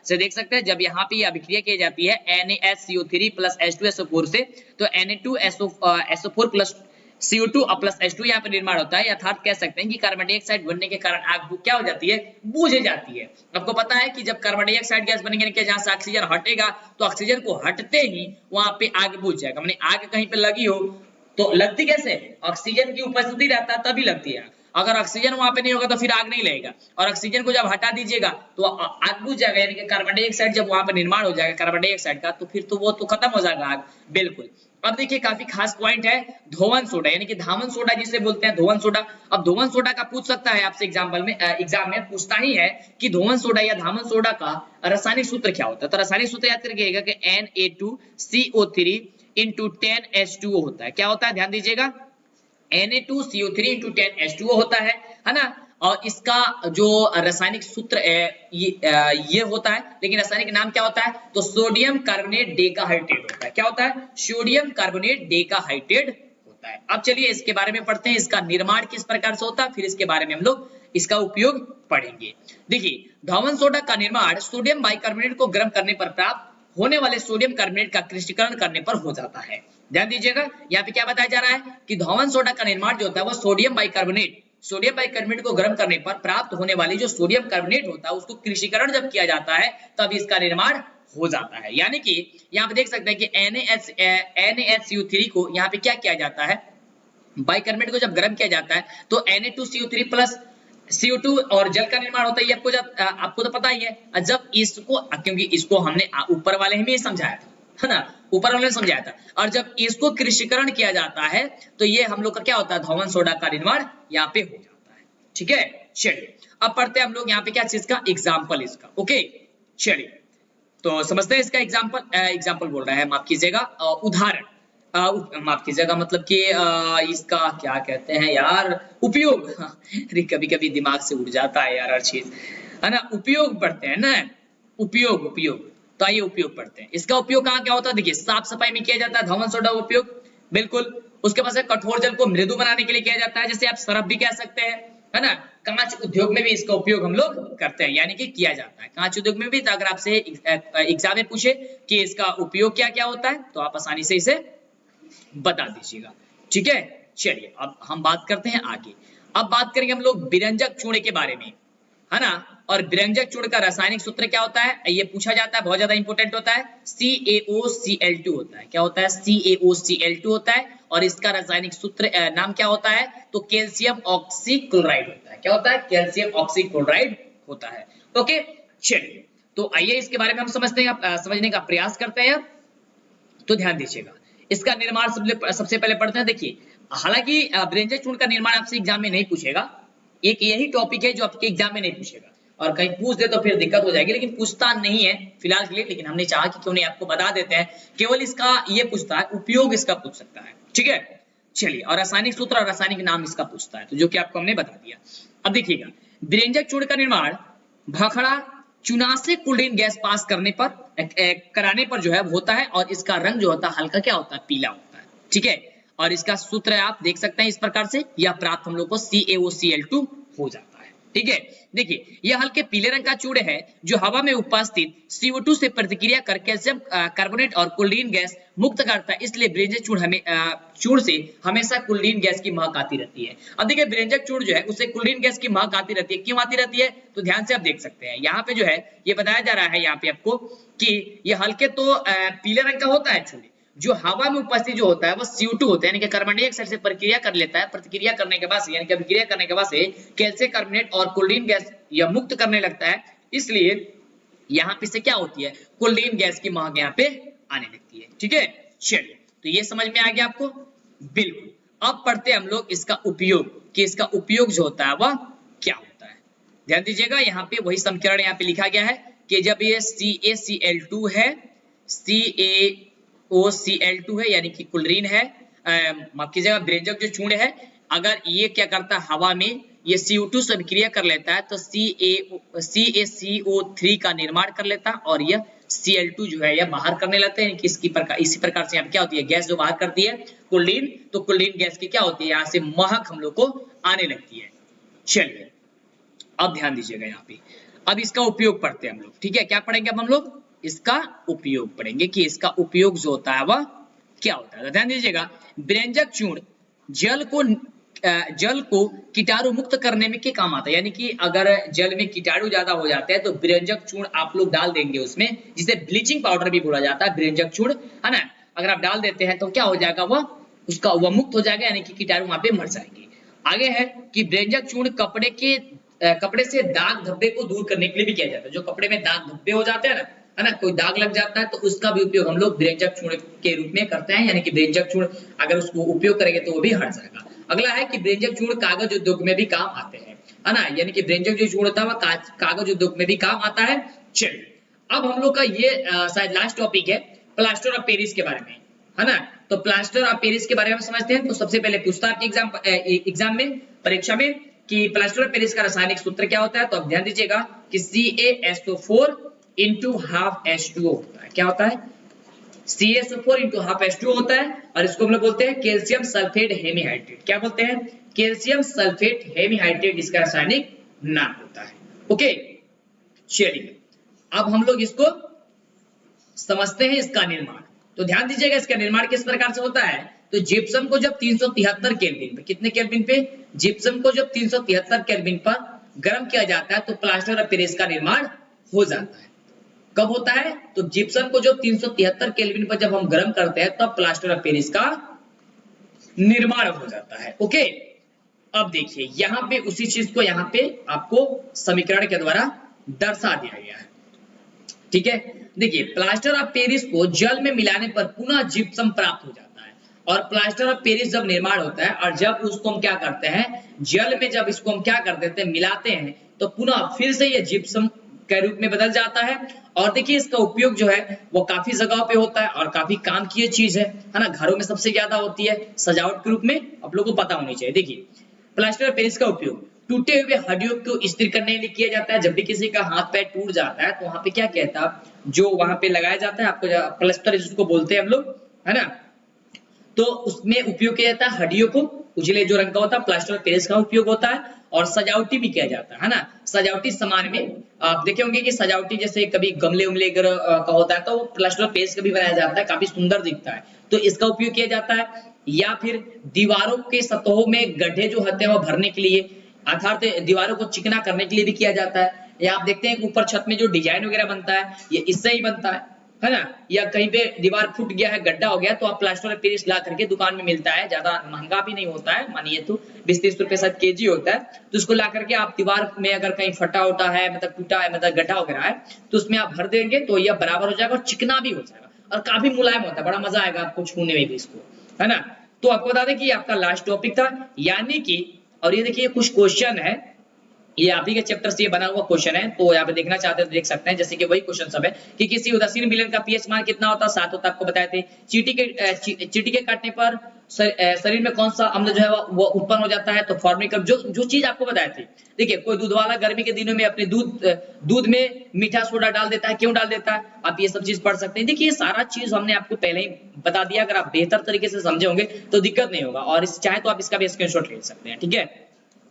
से देख सकते हैं, जब यहाँ पे अभिक्रिया की जाती है NaHCO3 प्लस H2SO4 से, तो Na2SO4 plus CO2 plus H2 यहाँ पे निर्माण होता है। अर्थात कह सकते हैं कि कार्बन डाइऑक्साइड बनने के कारण आग क्या हो जाती है, बुझ जाती है। आपको पता है कि जब कार्बन डाइऑक्साइड गैस बनेंगे कि जहां से ऑक्सीजन हटेगा, तो ऑक्सीजन को हटते ही वहां पे आग बुझ जाएगा। माने आग कहीं पे लगी हो तो लगती कैसे, ऑक्सीजन की उपस्थिति रहता है तभी लगती है। अगर ऑक्सीजन वहां पे नहीं होगा तो फिर आग नहीं लगेगा, और ऑक्सीजन को जब हटा दीजिएगा तो आग बुझ जाएगा, यानी कि कार्बन डाइऑक्साइड जब वहां पे निर्माण हो जाएगा कार्बन डाइऑक्साइड का, तो फिर तो वो तो खत्म हो जाएगा आग, बिल्कुल। अब देखिए काफी खास पॉइंट है धोवन सोडा, यानी कि धावन सोडा जिसे बोलते हैं, धोवन सोडा। अब धोवन सोडा का पूछ सकता है आपसे एग्जाम में पूछता ही है कि धोवन सोडा या धावन सोडा का रासायनिक सूत्र क्या होता है। तो रासायनिक सूत्र याद करके कि Na2CO3 into 10H2O होता है। क्या होता है, ध्यान दीजिएगा, Na2CO3 into 10H2O होता है ना। और इसका जो रासायनिक सूत्र है ये होता है, लेकिन रासायनिक नाम क्या होता है, तो सोडियम कार्बोनेट डेकाहाइड्रेट होता है। क्या होता है, सोडियम कार्बोनेट डेकाहाइड्रेट होता है। अब चलिए इसके बारे में पढ़ते हैं, इसका निर्माण किस प्रकार से होता है, फिर इसके बारे में हम लोग इसका उपयोग पढ़ेंगे। देखिए धोवन सोडा का निर्माण सोडियम बाइकार्बोनेट को गर्म करने पर प्राप्त होने वाले सोडियम कार्बोनेट का क्रिस्टलीकरण करने पर हो जाता है। ध्यान दीजिएगा, यहाँ पे क्या बताया जा रहा है कि धोवन सोडा का निर्माण जो होता है वो सोडियम बाइकार्बोनेट को गर्म करने पर प्राप्त होने वाली जो सोडियम कार्बोनेट होता है उसको क्रिस्टलीकरण जब किया जाता है तब इसका निर्माण हो जाता है। यानी कि यहाँ पे देख सकते हैं कि NaHCO3 को यहाँ पे क्या किया जाता है, बाइकार्बोनेट को जब गर्म किया जाता है तो Na2CO3 प्लस CO2 और जल का निर्माण होता है। ये आपको तो पता ही है। जब इसको, क्योंकि इसको हमने ऊपर वाले में समझाया था, है ना, ऊपर वाले ने समझाया था, और जब इसको क्रिस्टलीकरण किया जाता है तो ये हम लोग का क्या होता है, धोवन सोडा का निर्माण यहाँ पे हो जाता है, ठीक है। चलिए अब पढ़ते हैं हम लोग यहाँ पे क्या चीज का एग्जाम्पल इसका, ओके। चलिए तो समझते हैं इसका एग्जाम्पल बोल रहा है, माफ कीजिएगा, उदाहरण। माफ कीजिएगा, मतलब कि इसका क्या कहते हैं यार, उपयोग। अरे कभी कभी दिमाग से उड़ जाता है यार हर चीज, है ना। उपयोग पढ़ते हैं ना, उपयोग उपयोग। तो आइए उपयोग पढ़ते हैं। इसका उपयोग कहाँ क्या होता है, देखिए साफ सफाई में किया जाता है धवन सोडा का उपयोग, बिल्कुल। उसके पास कठोर जल को मृदु बनाने के लिए किया जाता है, जैसे आप सरफ भी कह सकते हैं, है ना। कांच उद्योग में भी इसका उपयोग हम लोग करते हैं, यानी कि किया जाता है कांच उद्योग में भी। तो अगर आपसे एग्जाम में पूछे कि इसका उपयोग क्या क्या होता है, तो आप आसानी से इसे बता दीजिएगा, ठीक है। चलिए अब हम बात करते हैं आगे। अब बात करेंगे हम लोग विरंजक चूर्ण के बारे में, है ना। और विरंजक चूर्ण का रासायनिक सूत्र क्या होता है, ये पूछा जाता है, बहुत ज्यादा इंपॉर्टेंट होता है। CaOCl2 होता है। क्या होता है, CaOCl2 होता है। और इसका रासायनिक सूत्र नाम क्या होता है, तो कैल्शियम ऑक्सीक्लोराइड होता है। क्या होता है, कैल्शियम ऑक्सीक्लोराइड होता है। ओके, चलिए तो आइए इसके बारे में हम समझने का प्रयास करते हैं। तो ध्यान दीजिएगा, इसका निर्माण सबसे पहले पढ़ते हैं। देखिए, हालांकि विरंजक चूर्ण का निर्माण आपसे एग्जाम में नहीं पूछेगा, एक यही टॉपिक है जो आपके एग्जाम में नहीं पूछेगा, और कहीं पूछ दे तो फिर दिक्कत हो जाएगी, लेकिन पूछता नहीं है फिलहाल के लिए। लेकिन हमने चाहा कि क्यों नहीं आपको बता देते हैं, केवल इसका ये पूछता है, उपयोग इसका पूछ सकता है, ठीक है। चलिए, और रासायनिक सूत्र और रासायनिक नाम इसका पूछता है, तो जो कि आपको हमने बता दिया। अब देखिएगा, विरंजक चूर्ण का निर्माण भाखड़ा चुना से क्लोरीन गैस पास कराने पर जो है होता है, और इसका रंग जो होता है हल्का क्या होता है, पीला होता है, ठीक है। और इसका सूत्र आप देख सकते हैं इस प्रकार से, यह प्राप्त हम लोग को CaOCl2 हो जाता है, ठीक है। देखिए, यह हल्के पीले रंग का चूर्ण है जो हवा में उपस्थित CO2 से प्रतिक्रिया कर कैल्शियम कार्बोनेट और क्लोरीन गैस मुक्त करता है, इसलिए विरंजक चूर्ण से हमेशा क्लोरीन गैस की महक आती रहती है। अब देखिए, विरंजक चूर्ण जो है उससे क्लोरीन गैस की महक आती रहती है, क्यों आती रहती है, तो ध्यान से आप देख सकते हैं यहाँ पे जो है ये बताया जा रहा है यहाँ पे आपको कि ये हल्के तो पीले रंग का होता है चूर्ण, जो हवा में उपस्थित जो होता है वो CO2 होता है, यानी कि कार्बन डाइऑक्साइड से प्रतिक्रिया कर लेता है। प्रतिक्रिया करने के बाद से, यानी कि अभिक्रिया करने के बाद से कैल्शियम कार्बोनेट और क्लोरीन गैस यह मुक्त करने लगता है, इसलिए यहाँ पे से क्या होती है, क्लोरीन गैस की महक यहाँ पे आने लगती है, ठीक है। चलिए, तो ये समझ में आ गया आपको, बिल्कुल। अब पढ़ते हैं हम लोग इसका उपयोग, कि इसका उपयोग जो होता है वह क्या होता है। ध्यान दीजिएगा, यहाँ पे वही समीकरण यहाँ पे लिखा गया है कि जब ये CaCl2 है, CaOCl2 है, यानी कि क्लोरीन है, माफ कीजिएगा विरंजक जो चूर्ण है, अगर ये क्या करता है, हवा में ये CO2 से अभिक्रिया कर लेता है, तो CaCO3 का निर्माण कर लेता है, और यह Cl2 जो है यह बाहर करने लगते हैं। इसी प्रकार से यहाँ क्या होती है, गैस जो बाहर करती है क्लोरीन, तो क्लोरीन गैस की क्या होती है, यहाँ से महक हम लोग को आने लगती है। चलिए, अब ध्यान दीजिएगा यहाँ पे, अब इसका उपयोग पढ़ते हैं हम लोग, ठीक है। क्या पढ़ेंगे अब हम लोग, इसका उपयोग पढ़ेंगे, कि इसका उपयोग जो होता है वह क्या होता है। ध्यान दीजिएगा, विरंजक चूर्ण जल को कीटाणु मुक्त करने में क्या काम आता है, यानी कि अगर जल में कीटाणु ज्यादा हो जाते हैं तो विरंजक चूर्ण आप लोग डाल देंगे उसमें, जिसे ब्लीचिंग पाउडर भी बोला जाता है, विरंजक चूर्ण, है ना। अगर आप डाल देते हैं तो क्या हो जाएगा, वह मुक्त हो जाएगा, यानी कि कीटाणु वहां पे मर जाएंगे। आगे है कि विरंजक चूर्ण कपड़े से दाग धब्बे को दूर करने के लिए भी किया जाता है। जो कपड़े में दाग धब्बे हो जाते हैं ना, है ना, कोई दाग लग जाता है, तो उसका भी उपयोग हम लोग विरंजक चूर्ण के रूप में करते हैं, यानी कि विरंजक चूर्ण अगर उसको उपयोग करेंगे तो वो भी हट जाएगा। अगला है कि विरंजक चूर्ण कागज उद्योग में भी काम आते हैं, है ना, यानी कि विरंजक जो चूर्ण होता है वह कागज उद्योग में भी काम आता है। चलिए, अब हम लोग का ये शायद लास्ट टॉपिक है प्लास्टर ऑफ पेरिस के बारे में, है ना। तो प्लास्टर ऑफ पेरिस के बारे में समझते हैं। तो सबसे पहले पूछता है आपके एग्जाम में, परीक्षा में, कि प्लास्टर ऑफ पेरिस का रासायनिक सूत्र क्या होता है। तो अब ध्यान दीजिएगा कि CaSO4 into half H2O होता है। क्या होता है, CaSO4 into half H2O होता है, और इसको हम लोग बोलते हैं कैल्शियम सल्फेट हेमीहाइड्रेट। क्या बोलते हैं, कैल्शियम सल्फेट हेमीहाइड्रेट इसका रासायनिक नाम होता है। ओके, चलिए अब हम लोग इसको समझते हैं, इसका निर्माण। तो ध्यान दीजिएगा, इसका निर्माण किस प्रकार से होता है। तो जिप्सम को जब 373 केल्विन पे, कितने केल्विन पे, जिप्सम को जब 373 केल्विन पर गर्म किया जाता है तो प्लास्टर ऑफ पेरिस का निर्माण हो जाता है। कब होता है, तो जिप्सम को जब 373 केल्विन पर जब हम गर्म करते हैं तब प्लास्टर ऑफ पेरिस का निर्माण हो जाता है। ओके, अब देखिए यहाँ पे उसी चीज को यहाँ पे आपको समीकरण के द्वारा दर्शा दिया गया है, ठीक है। देखिए, प्लास्टर ऑफ पेरिस को जल में मिलाने पर पुनः जिप्सम प्राप्त हो जाता है, और प्लास्टर ऑफ पेरिस जब निर्माण होता है और जब उसको हम क्या करते हैं, जल में जब इसको हम क्या कर देते हैं, मिलाते हैं, तो पुनः फिर से ये जिप्सम के रूप में बदल जाता है। और देखिए इसका उपयोग जो है वो काफी जगह पे होता है और काफी काम की चीज है ना। घरों में सबसे ज्यादा होती है सजावट के रूप में, आप लोगों को पता होनी चाहिए। देखिए प्लास्टर ऑफ पेरिस का उपयोग टूटे हुए हड्डियों को स्थिर करने के लिए किया जाता है। जब भी किसी का हाथ पैर टूट जाता है तो वहां पे क्या कहता है, जो वहां पे लगाया जाता है आपको प्लास्टर जिसको बोलते हैं हम लोग, है ना, तो उसमें उपयोग किया जाता है हड्डियों को, उजले जो रंग का होता है प्लास्टर ऑफ पेरिस का उपयोग होता है। और सजावटी भी किया जाता है ना। सजावटी सामान में आप देखे होंगे कि सजावटी जैसे कभी गमले उमले का होता है तो वो प्लास्टर ऑफ पेरिस का भी बनाया जाता है, काफी सुंदर दिखता है, तो इसका उपयोग किया जाता है। या फिर दीवारों के सतहों में गड्ढे जो होते हैं वो भरने के लिए, अर्थात दीवारों को चिकना करने के लिए भी किया जाता है। या आप देखते हैं कि ऊपर छत में जो डिजाइन वगैरह बनता है ये इससे ही बनता है ना। या कहीं पे दीवार फूट गया है, गड्ढा हो गया, तो आप प्लास्टर ऑफ पेरिस ला करके दुकान में मिलता है, ज्यादा महंगा भी नहीं होता है, मानिए तो 20-30 रुपए शायद केजी होता है, तो उसको ला करके आप दीवार में अगर कहीं फटा उटा है, मतलब टूटा है, मतलब गड्ढा वगैरह है, तो उसमें आप भर देंगे तो यह बराबर हो जाएगा और चिकना भी हो जाएगा और काफी मुलायम होता है, बड़ा मजा आएगा आपको छूने में भी इसको, है ना। तो आपको बता दें कि आपका लास्ट टॉपिक था, यानी कि, और ये देखिए कुछ क्वेश्चन है, ये आप ही के चैप्टर से ये बना हुआ क्वेश्चन है, तो यहाँ पे देखना चाहते हैं तो देख सकते हैं। जैसे कि वही क्वेश्चन सब है कि किसी उदासीन विलेन का पीएच मान कितना होता है, 7 होता है, आपको बताए थे। चींटी के काटने पर शरीर में कौन सा अम्ल जो है वो उत्पन्न हो जाता है, तो फॉर्मिक, जो चीज आपको बताए थे। देखिए कोई दूध वाला गर्मी के दिनों में अपने दूध में मीठा सोडा डाल देता है, क्यों डाल देता है, आप ये सब चीज पढ़ सकते हैं। देखिए ये सारा चीज हमने आपको पहले ही बता दिया, अगर आप बेहतर तरीके से समझे होंगे तो दिक्कत नहीं होगा। और चाहे तो आप इसका भी स्क्रीनशॉट ले सकते हैं, ठीक है,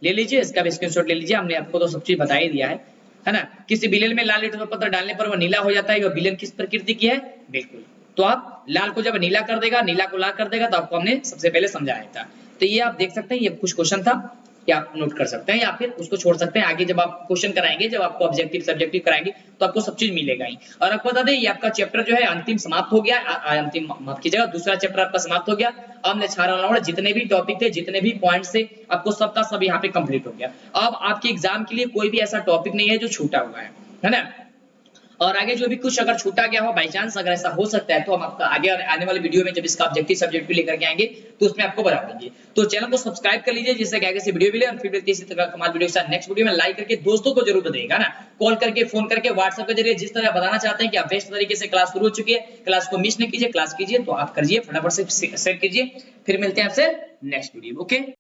ले लीजिए, इसका भी स्क्रीनशॉट ले लीजिए, हमने आपको तो सब चीज बता ही दिया है ना। किसी विलेन में लाल लिटमस पत्र डालने पर वो नीला हो जाता है, वह विलेन किस प्रकृति की है, बिल्कुल, तो आप लाल को जब नीला कर देगा, नीला को लाल कर देगा, तो आपको हमने सबसे पहले समझाया था। तो ये आप देख सकते हैं, ये कुछ क्वेश्चन था, या आप नोट कर सकते हैं या फिर उसको छोड़ सकते हैं। आगे जब आप क्वेश्चन कराएंगे, जब आपको ऑब्जेक्टिव सब्जेक्टिव कराएंगे तो आपको सब चीज मिलेगा ही। और आपको बता दें ये आपका चैप्टर जो है अंतिम समाप्त हो गया, अंतिम माफ कीजिएगा, दूसरा चैप्टर आपका समाप्त हो गया। अम्ल क्षार लवण, जितने भी टॉपिक थे, जितने भी पॉइंट्स थे, आपको सबका सब यहाँ पे कंप्लीट हो गया। अब आपके एग्जाम के लिए कोई भी ऐसा टॉपिक नहीं है जो छूटा हुआ है ना। और आगे जो भी कुछ अगर छूटा गया हो बाई चांस, अगर ऐसा हो सकता है, तो हम आपका आगे आने वाले वीडियो में जब इसका ऑब्जेक्टिव सब्जेक्टिव लेकर के आएंगे तो उसमें आपको बता देंगे। तो चैनल को सब्सक्राइब कर लीजिए जिससे आगे से वीडियो मिले, और फिर इसी तरह कमाल वीडियो के साथ नेक्स्ट वीडियो में लाइक करके दोस्तों को जरूर बताइएगा ना, कॉल करके, फोन करके, व्हाट्सएप के जरिए, जिस तरह बताना चाहते हैं कि आप बेस्ट तरीके से क्लास शुरू हो चुकी है, क्लास को मिस नहीं कीजिए, क्लास कीजिए, तो आप करिए, फटाफट से शेयर कीजिए। फिर मिलते हैं आपसे नेक्स्ट वीडियो, ओके।